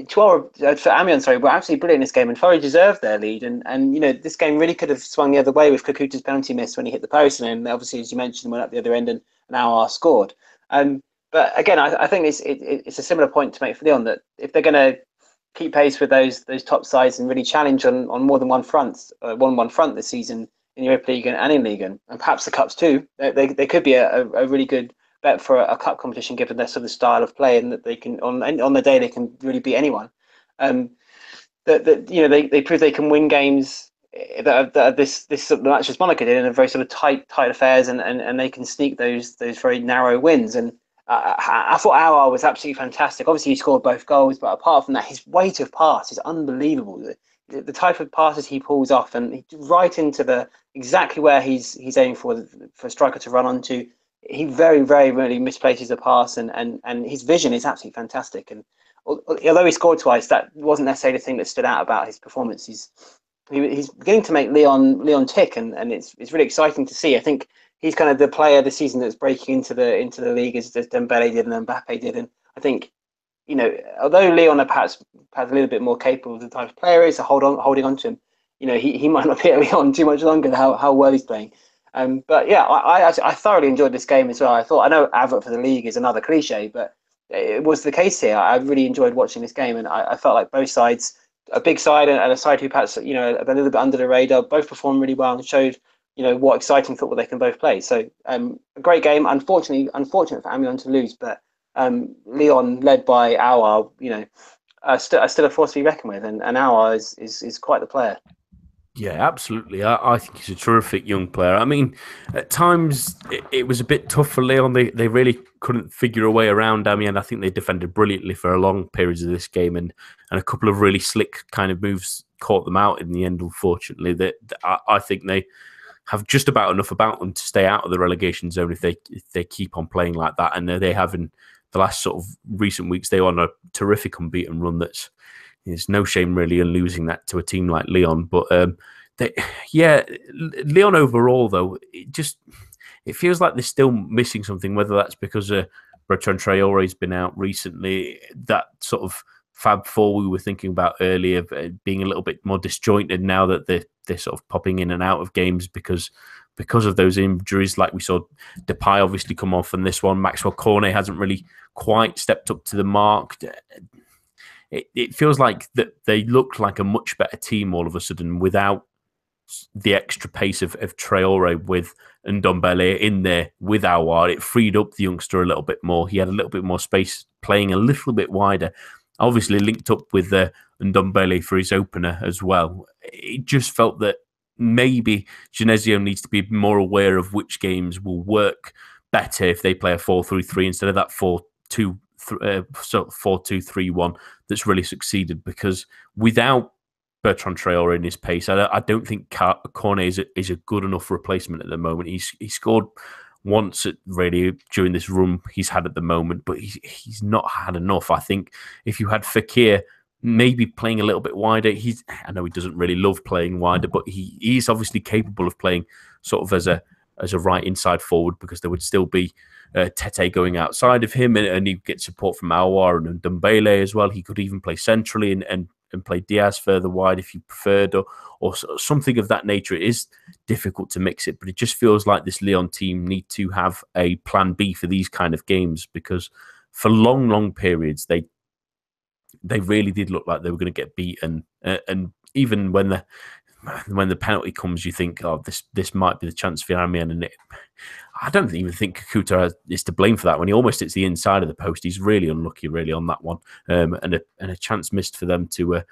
Troyes for Amiens, were absolutely brilliant in this game and thoroughly deserved their lead. And this game really could have swung the other way with Kakuta's penalty miss when he hit the post, and then obviously, as you mentioned, went up the other end and Aouar scored. But again, I think it's a similar point to make for Lyon, that if they're going to keep pace with those top sides and really challenge on more than one front this season in Europa League and in Ligue, and perhaps the cups too, they could be a really good bet for a cup competition, given their sort of style of play, and that they can on the day they can really beat anyone. They prove they can win games that are this sort of match as Monaco did, in a very sort of tight affairs, and they can sneak those very narrow wins. And I thought Aouar was absolutely fantastic. Obviously, he scored both goals, but apart from that, his weight of pass is unbelievable. The type of passes he pulls off, and right into exactly where he's aiming for a striker to run onto. He very, very rarely misplaces a pass, and his vision is absolutely fantastic. And although he scored twice, that wasn't necessarily the thing that stood out about his performance. He's beginning to make Lyon tick, and it's really exciting to see. I think he's kind of the player this season that's breaking into the league as Dembele did and Mbappe did. And I think, although Lyon are perhaps a little bit more capable of the type of player he is, holding on to him, he might not be at Lyon too much longer. How well he's playing. But yeah, I thoroughly enjoyed this game as well. I know advert for the league is another cliche, but it was the case here. I really enjoyed watching this game, and I felt like both sides, a big side and a side who perhaps a little bit under the radar, both performed really well and showed what exciting football they can both play. So a great game. Unfortunate for Amiens to lose, but Lyon, led by Aouar, are still a force to be reckoned with, and Aouar is quite the player. Yeah, absolutely. I think he's a terrific young player. I mean, at times it was a bit tough for Lyon. They really couldn't figure a way around Amiens. I think they defended brilliantly for a long periods of this game, and a couple of really slick kind of moves caught them out in the end, unfortunately. I think they have just about enough about them to stay out of the relegation zone if they keep on playing like that. And they have, in the last sort of recent weeks, they are on a terrific unbeaten run that's... There's no shame really in losing that to a team like Lyon. But Lyon overall, though, it feels like they're still missing something, whether that's because Bertrand Traore's been out recently, that sort of Fab Four we were thinking about earlier, being a little bit more disjointed now that they're sort of popping in and out of games because of those injuries. Like we saw Depay obviously come off, and this one, Maxwell Cornet hasn't really quite stepped up to the mark. It feels like that they look like a much better team all of a sudden without the extra pace of Traore with Ndombele in there with Aouar. It freed up the youngster a little bit more. He had a little bit more space, playing a little bit wider. Obviously linked up with Ndombele for his opener as well. It just felt that maybe Genesio needs to be more aware of which games will work better if they play a 4-3-3 instead of that 4-2-3-1 that's really succeeded, because without Bertrand Traore in his pace, I don't think Cornet is a good enough replacement at the moment. He scored once really during this run he's had at the moment, but he's not had enough. I think if you had Fekir maybe playing a little bit wider, I know he doesn't really love playing wider, but he's obviously capable of playing sort of as a right inside forward, because there would still be Tete going outside of him, and he'd get support from Aouar and Ndombele as well. He could even play centrally and play Diaz further wide if you preferred, or something of that nature. It is difficult to mix it, but it just feels like this Lyon team need to have a plan B for these kind of games, because for long periods they really did look like they were going to get beaten, and even when the penalty comes, you think, oh, this might be the chance for Amiens, and I don't even think Kakuta is to blame for that. When he almost hits the inside of the post, he's really unlucky, really, on that one, and a chance missed for them to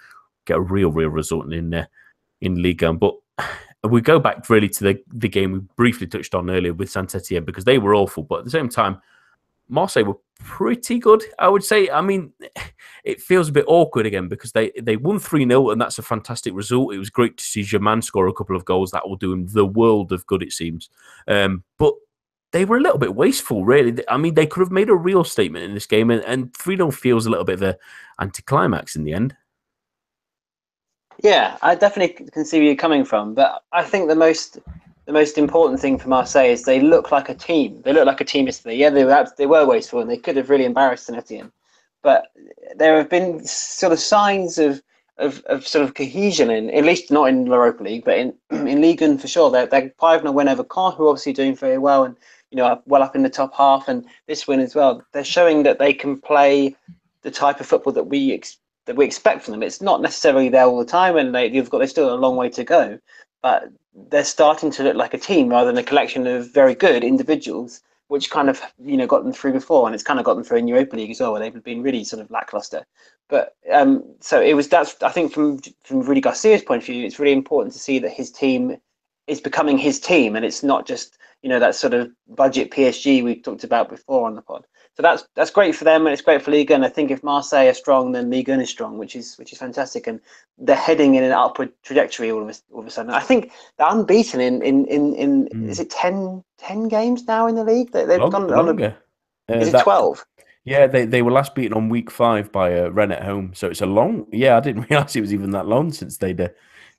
get a real result in Ligue. But we go back really to the game we briefly touched on earlier with Saint-Etienne, because they were awful, but at the same time, Marseille were pretty good, I would say. I mean, it feels a bit awkward again because they won 3-0, and that's a fantastic result. It was great to see Germain score a couple of goals. That will do him the world of good, it seems. But they were a little bit wasteful, really. I mean, they could have made a real statement in this game, and 3-0 feels a little bit of an anticlimax in the end. Yeah, I definitely can see where you're coming from, but I think the most important thing for Marseille is they look like a team. They look like a team yesterday. Yeah, they were wasteful and they could have really embarrassed Saint-Etienne, but there have been sort of signs of sort of cohesion in, at least not in Europa League, but in Ligue for sure. They're 5-0 win over Caen, who are obviously doing very well and well up in the top half, and this win as well. They're showing that they can play the type of football that we expect from them. It's not necessarily there all the time, and they're still a long way to go, but they're starting to look like a team rather than a collection of very good individuals, which kind of got them through before, and it's kind of got them through in Europa League as well, where they've been really sort of lackluster. But so that's I think from Rudy Garcia's point of view, it's really important to see that his team is becoming his team, and it's not just that sort of budget PSG we talked about before on the pod. So that's great for them, and it's great for Ligue. And I think if Marseille are strong, then Ligue is strong, which is fantastic. And they're heading in an upward trajectory all of a sudden. I think they're unbeaten in is it 10 games now in the league? They've gone longer. Is it 12? Yeah, they were last beaten on week 5 by Rennes at home. So it's a long. Yeah, I didn't realize it was even that long since they'd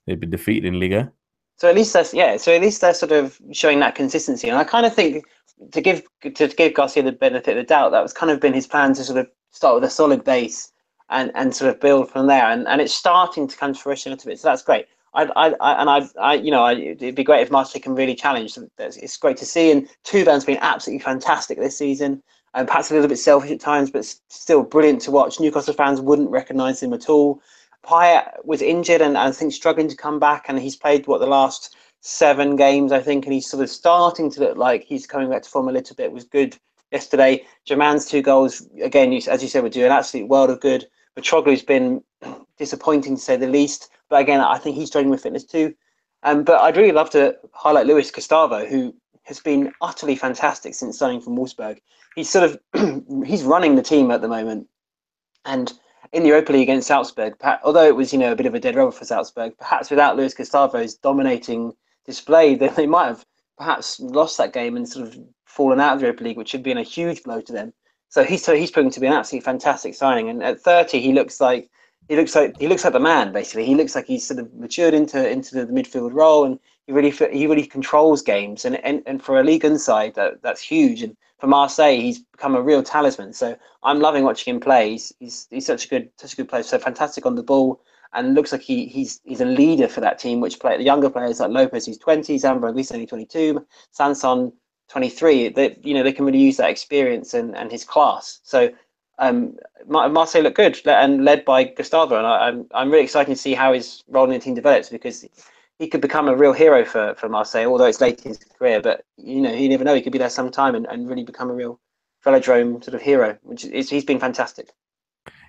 been defeated in Liga. So at least they're sort of showing that consistency. And I kind of think to give Garcia the benefit of the doubt, that was kind of been his plan to sort of start with a solid base and sort of build from there. And it's starting to come to fruition a little bit. So that's great. It'd be great if Marseille can really challenge. It's great to see. And Thuban's been absolutely fantastic this season. And perhaps a little bit selfish at times, but still brilliant to watch. Newcastle fans wouldn't recognise him at all. Payet was injured and I think struggling to come back, and he's played the last 7 games, I think, and he's sort of starting to look like he's coming back to form a little bit. It was good yesterday. Germain's 2 goals, again, as you said, would do an absolute world of good. But Troglu's been disappointing to say the least. But again, I think he's struggling with fitness too. But I'd really love to highlight Luis Gustavo, who has been utterly fantastic since signing from Wolfsburg. He's sort of he's running the team at the moment, and in the Europa League against Salzburg, although it was a bit of a dead rubber for Salzburg, perhaps without Luis Gustavo's dominating display, they might have perhaps lost that game and sort of fallen out of the Europa League, which would have been a huge blow to them. So he's proven to be an absolutely fantastic signing, and at 30, he looks like the man. Basically, he looks like he's sort of matured into the midfield role, and he really controls games. And for a Ligue 1 side, that's huge. And for Marseille, he's become a real talisman. So I'm loving watching him play. He's such a good player. So fantastic on the ball, and looks like he's a leader for that team. Which play the younger players like Lopez, who's 20, Zambro, at least only 22, Sanson 23. They can really use that experience and his class. So Marseille look good and led by Gustavo, and I'm really excited to see how his role in the team develops, because he could become a real hero for Marseille, although it's late in his career. But you never know, he could be there sometime and really become a real velodrome sort of hero. He's been fantastic.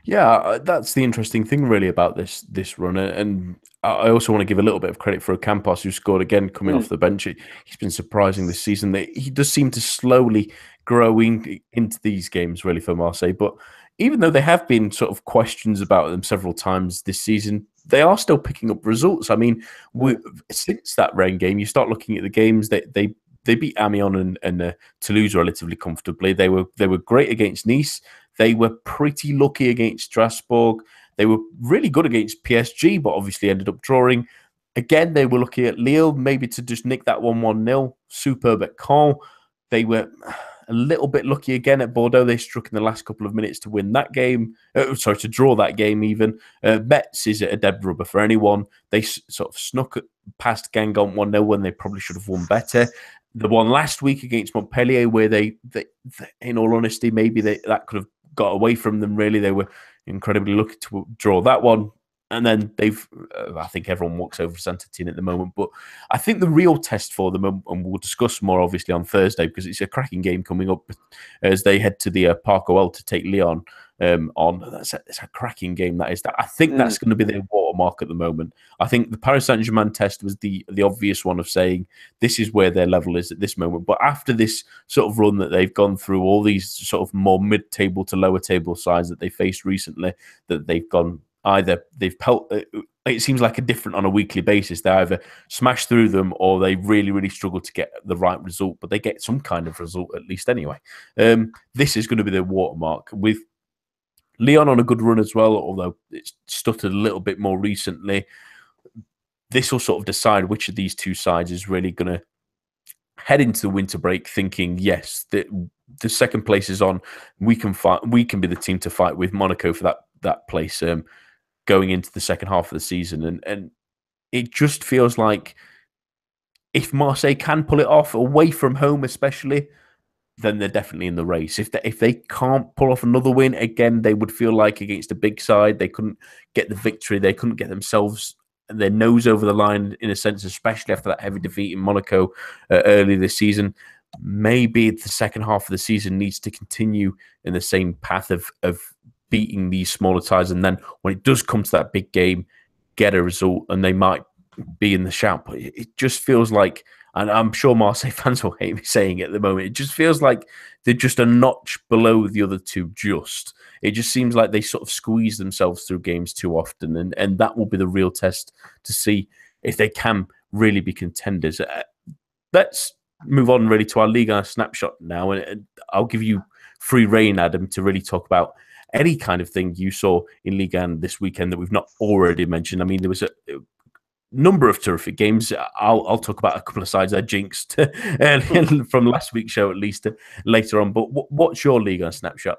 Yeah, that's the interesting thing really about this run, and I also want to give a little bit of credit for Ocampos, who scored again coming off the bench. He's been surprising this season. He does seem to slowly growing into these games really for Marseille, but even though there have been sort of questions about them several times this season, they are still picking up results. I mean, since that Rennes game, you start looking at the games that they beat Amiens and Toulouse relatively comfortably. They were great against Nice. They were pretty lucky against Strasbourg. They were really good against PSG, but obviously ended up drawing. Again, they were lucky at Lille, maybe to just nick that 1-1-0. Superb at Caen. They were a little bit lucky again at Bordeaux. They struck in the last couple of minutes to win that game. To draw that game even. Metz is a dead rubber for anyone. They sort of snuck past Guingamp 1-0 when they probably should have won better. The one last week against Montpellier, where they in all honesty, maybe that could have got away from them, really. They were incredibly lucky to draw that one. And then I think everyone walks over Saint-Etienne at the moment. But I think the real test for them, and we'll discuss more obviously on Thursday, because it's a cracking game coming up as they head to the Parc OL to take Lyon. on. It's a cracking game. That is. I think Mm. that's going to be their watermark at the moment. I think the Paris Saint-Germain test was the obvious one of saying this is where their level is at this moment. But after this sort of run that they've gone through, all these sort of more mid-table to lower table sides that they faced recently, that they've gone either it seems like a different on a weekly basis. They either smash through them or they really, really struggle to get the right result, but they get some kind of result at least anyway. This is going to be their watermark with Lyon on a good run as well, although it's stuttered a little bit more recently. This will sort of decide which of these two sides is really going to head into the winter break thinking, yes, the second place is on. We can fight. We can be the team to fight with Monaco for that place going into the second half of the season. And it just feels like if Marseille can pull it off away from home, especially, then they're definitely in the race. If they can't pull off another win, again, they would feel like against a big side, they couldn't get the victory. They couldn't get themselves their nose over the line in a sense, especially after that heavy defeat in Monaco early this season. Maybe the second half of the season needs to continue in the same path of beating these smaller sides. And then when it does come to that big game, get a result and they might be in the shout. But it just feels like, and I'm sure Marseille fans will hate me saying it at the moment, it just feels like they're just a notch below the other two just. It just seems like they sort of squeeze themselves through games too often. And that will be the real test to see if they can really be contenders. Let's move on really to our Ligue snapshot now. And I'll give you free reign, Adam, to really talk about any kind of thing you saw in Ligue 1 this weekend that we've not already mentioned. I mean, there was a number of terrific games. I'll talk about a couple of sides I jinxed from last week's show, at least later on. But what's your Ligue 1 snapshot?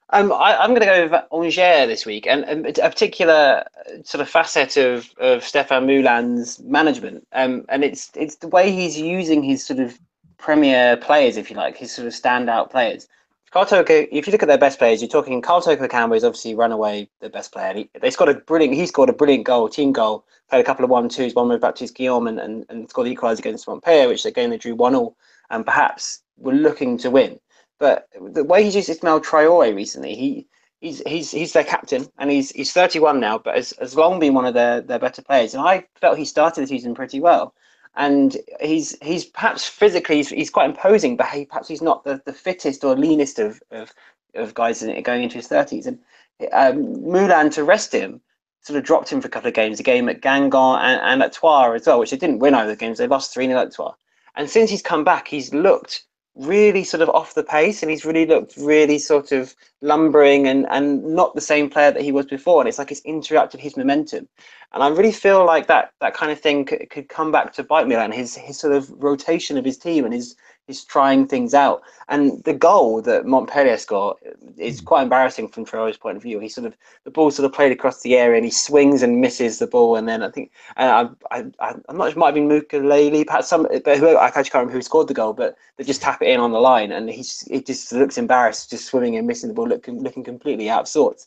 I'm going to go with Angers this week, and a particular sort of facet of Stéphane Moulin's management. And it's the way he's using his sort of premier players, if you like, his sort of standout players. Carl Toko, if you look at their best players, you're talking Carl Toko Cambo is obviously runaway the best player. He scored a brilliant goal, team goal, played a couple of 1-2s, one with Baptiste Guillaume and scored the equaliser against Montpellier, which again they drew 1-1 and perhaps were looking to win. But the way he's used Ismail Traore recently, he's their captain and he's 31 now, but has long been one of their better players. And I felt he started the season pretty well. And he's perhaps physically he's quite imposing, but perhaps he's not the fittest or leanest of guys going into his 30s. And Moulin, to rest him, sort of dropped him for a couple of games, a game at Guingamp and at Troyes as well, which they didn't win either games. They lost 3-0 at Troyes. And since he's come back, he's looked really sort of off the pace and he's really looked really sort of lumbering and not the same player that he was before. And it's like it's interrupted his momentum. And I really feel like that kind of thing could come back to bite Milan, his sort of rotation of his team and his trying things out. And the goal that Montpellier scored is quite embarrassing from Traore's point of view. The ball sort of played across the area and he swings and misses the ball. And then I think, I'm not sure, it might have been Mukulele, perhaps but whoever, I actually can't remember who scored the goal, but they just tap it in on the line and he just looks embarrassed, just swimming and missing the ball, looking completely out of sorts.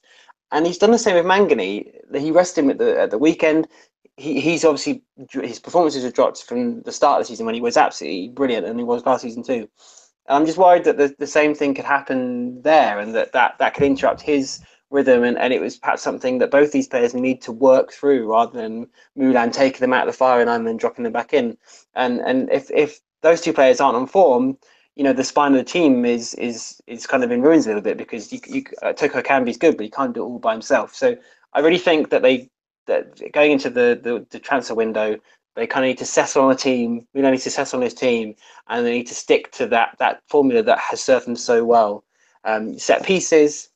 And he's done the same with Mangani. He rested him at the weekend. He's obviously, his performances have dropped from the start of the season when he was absolutely brilliant, and he was last season too. And I'm just worried that the same thing could happen there, and that could interrupt his rhythm. And it was perhaps something that both these players need to work through, rather than Moulin taking them out of the firing line and then dropping them back in. And if those two players aren't on form, the spine of the team is kind of in ruins a little bit, because Toko Kambi's good, but he can't do it all by himself. So I really think that going into the transfer window, they kind of need to settle on a team. Milan needs to settle on his team, and they need to stick to that formula that has served them so well. Set pieces,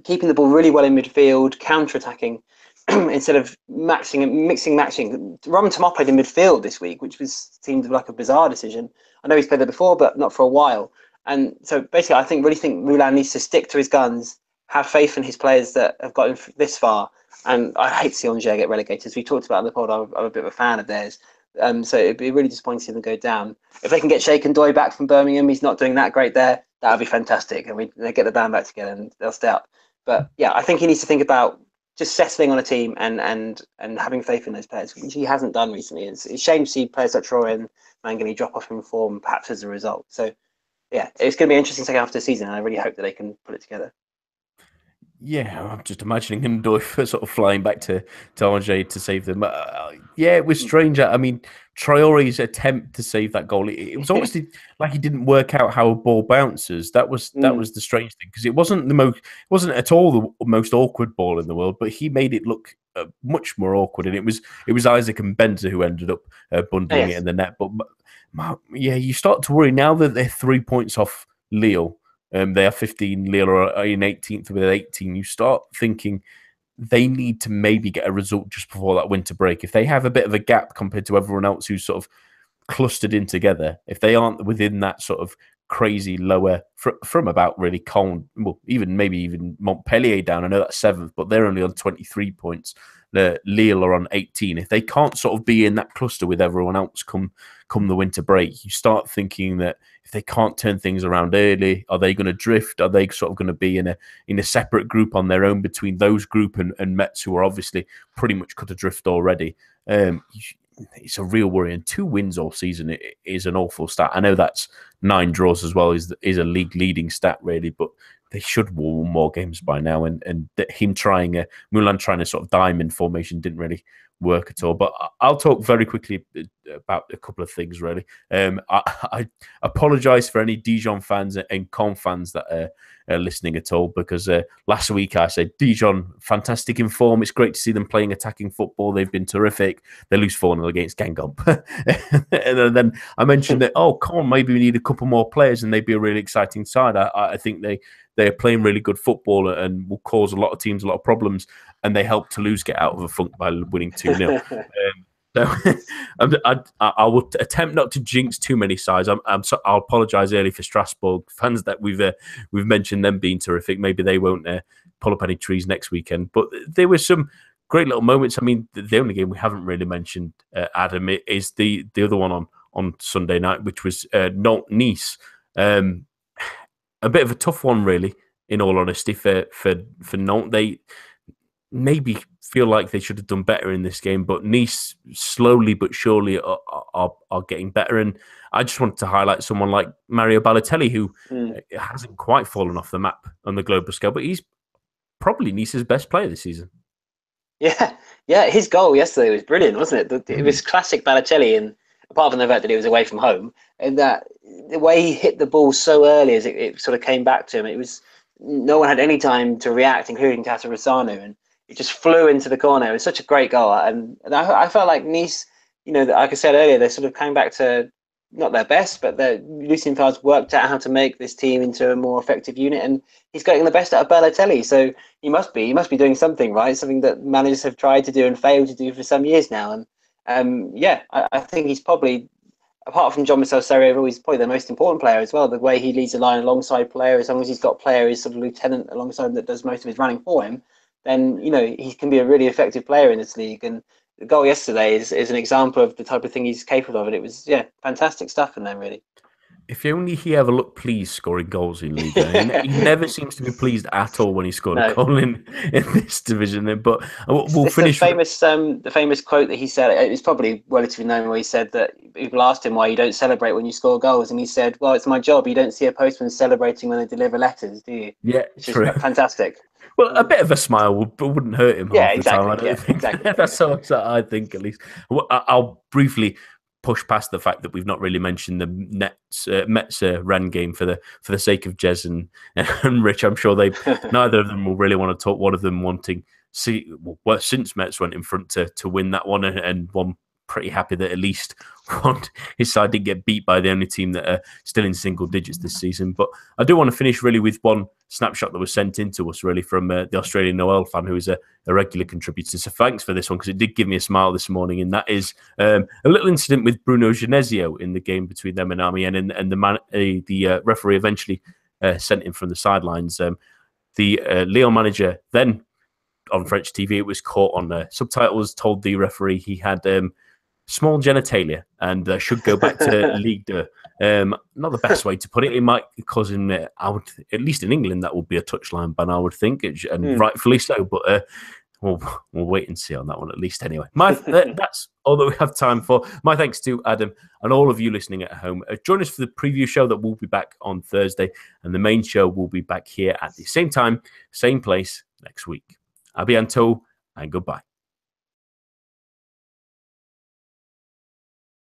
keeping the ball really well in midfield, counter-attacking, instead of mixing matching. Roman Tomo played in midfield this week, which seemed like a bizarre decision. I know he's played there before, but not for a while. And so basically, I really think Moulin needs to stick to his guns, have faith in his players that have got him this far. And I hate to see Angers get relegated. As we talked about in the pod, I'm a bit of a fan of theirs. So it'd be really disappointing to see them go down. If they can get Sheikh Ndoye back from Birmingham, he's not doing that great there. That would be fantastic. And they get the band back together and they'll stay up. But yeah, I think he needs to think about just settling on a team and having faith in those players, which he hasn't done recently. It's a shame to see players like Traore and Mangani drop off in form, perhaps as a result. So yeah, it's going to be an interesting second half of the season, and I really hope that they can put it together. Yeah, I'm just imagining him sort of flying back to Angers to save them. Yeah, it was strange. I mean, Traore's attempt to save that goal, it was almost like he didn't work out how a ball bounces. That was the strange thing, because it wasn't at all the most awkward ball in the world, but he made it look much more awkward, and it was Isaac and Benza who ended up bundling it Yes. in the net. But yeah, you start to worry now that they're 3 points off Lille. They are 15. Lille are in 18th with 18. You start thinking they need to maybe get a result just before that winter break. If they have a bit of a gap compared to everyone else who's sort of clustered in together, if they aren't within that sort of crazy lower from about really Caen, well, even Montpellier down. I know that's 7th, but they're only on 23 points. The Lille are on 18. If they can't sort of be in that cluster with everyone else come the winter break, you start thinking that if they can't turn things around early, are they going to drift? Are they sort of going to be in a separate group on their own between those group and Metz, who are obviously pretty much cut adrift already? It's a real worry, and 2 wins all season is an awful stat. I know that's 9 draws as well, is a league leading stat really, but they should win more games by now. And him Moulin trying to sort of diamond formation didn't really work at all. But I'll talk very quickly about a couple of things really. I apologise for any Dijon fans and Caen fans that are listening at all, because last week I said Dijon fantastic in form. It's great to see them playing attacking football. They've been terrific. They lose 4-0 against Guingamp. And then I mentioned that Caen maybe we need a couple more players and they'd be a really exciting side. I think they're playing really good football and will cause a lot of teams a lot of problems, and they help Toulouse get out of a funk by winning 2-0. So I will attempt not to jinx too many sides. I'll apologise early for Strasbourg fans that we've mentioned them being terrific. Maybe they won't pull up any trees next weekend. But there were some great little moments. I mean, the only game we haven't really mentioned, Adam, is the other one on Sunday night, which was Nantes-Nice. A bit of a tough one, really, in all honesty, for Nantes. They maybe feel like they should have done better in this game, but Nice slowly but surely are getting better. And I just wanted to highlight someone like Mario Balotelli, who hasn't quite fallen off the map on the global scale, but he's probably Nice's best player this season. Yeah, his goal yesterday was brilliant, wasn't it? It was classic Balotelli, and apart from the fact that he was away from home, and that the way he hit the ball so early as it sort of came back to him, it was no one had any time to react, including Tatarusanu, and it just flew into the corner. It was such a great goal, and I felt like Nice, like I said earlier, they sort of came back to not their best, but Lucien Favre's worked out how to make this team into a more effective unit, and he's getting the best out of Balotelli. So he must be doing something right, something that managers have tried to do and failed to do for some years now. And I think he's probably, apart from Jean-Michel Sarajevo, he's probably the most important player as well. The way he leads the line alongside player, as long as he's got player, his sort of lieutenant alongside him that does most of his running for him, then he can be a really effective player in this league. And the goal yesterday is an example of the type of thing he's capable of, and it was fantastic stuff from them really. If only he ever looked pleased scoring goals in Ligue. He never seems to be pleased at all when he scored a goal in this division. But we'll finish. The famous quote that he said, it's probably relatively known, where he said that people asked him why you don't celebrate when you score goals, and he said, "Well, it's my job. You don't see a postman celebrating when they deliver letters, do you?" Yeah, it's just fantastic. Well, a bit of a smile wouldn't hurt him half the time. I don't think. Exactly. That's so I think, at least. I'll briefly push past the fact that we've not really mentioned the Mets Rennes game for the sake of Jez and Rich. I'm sure neither of them will really want to talk. One of them wanting since Mets went in front to win that one, and one pretty happy that at least his side didn't get beat by the only team that are still in single digits this season. But I do want to finish really with one snapshot that was sent in to us really from the Australian Noel fan, who is a regular contributor. So thanks for this one, because it did give me a smile this morning. And that is a little incident with Bruno Genesio in the game between them and Amiens, and the referee eventually sent him from the sidelines. The Lyon manager then, on French TV, it was caught on subtitles, told the referee he had small genitalia and should go back to Ligue 2. Not the best way to put it. It might cause him, at least in England, that would be a touchline ban, I would think, and rightfully so. But we'll wait and see on that one, at least. Anyway, that's all that we have time for. My thanks to Adam and all of you listening at home. Join us for the preview show that will be back on Thursday, and the main show will be back here at the same time, same place next week. A bientôt and goodbye.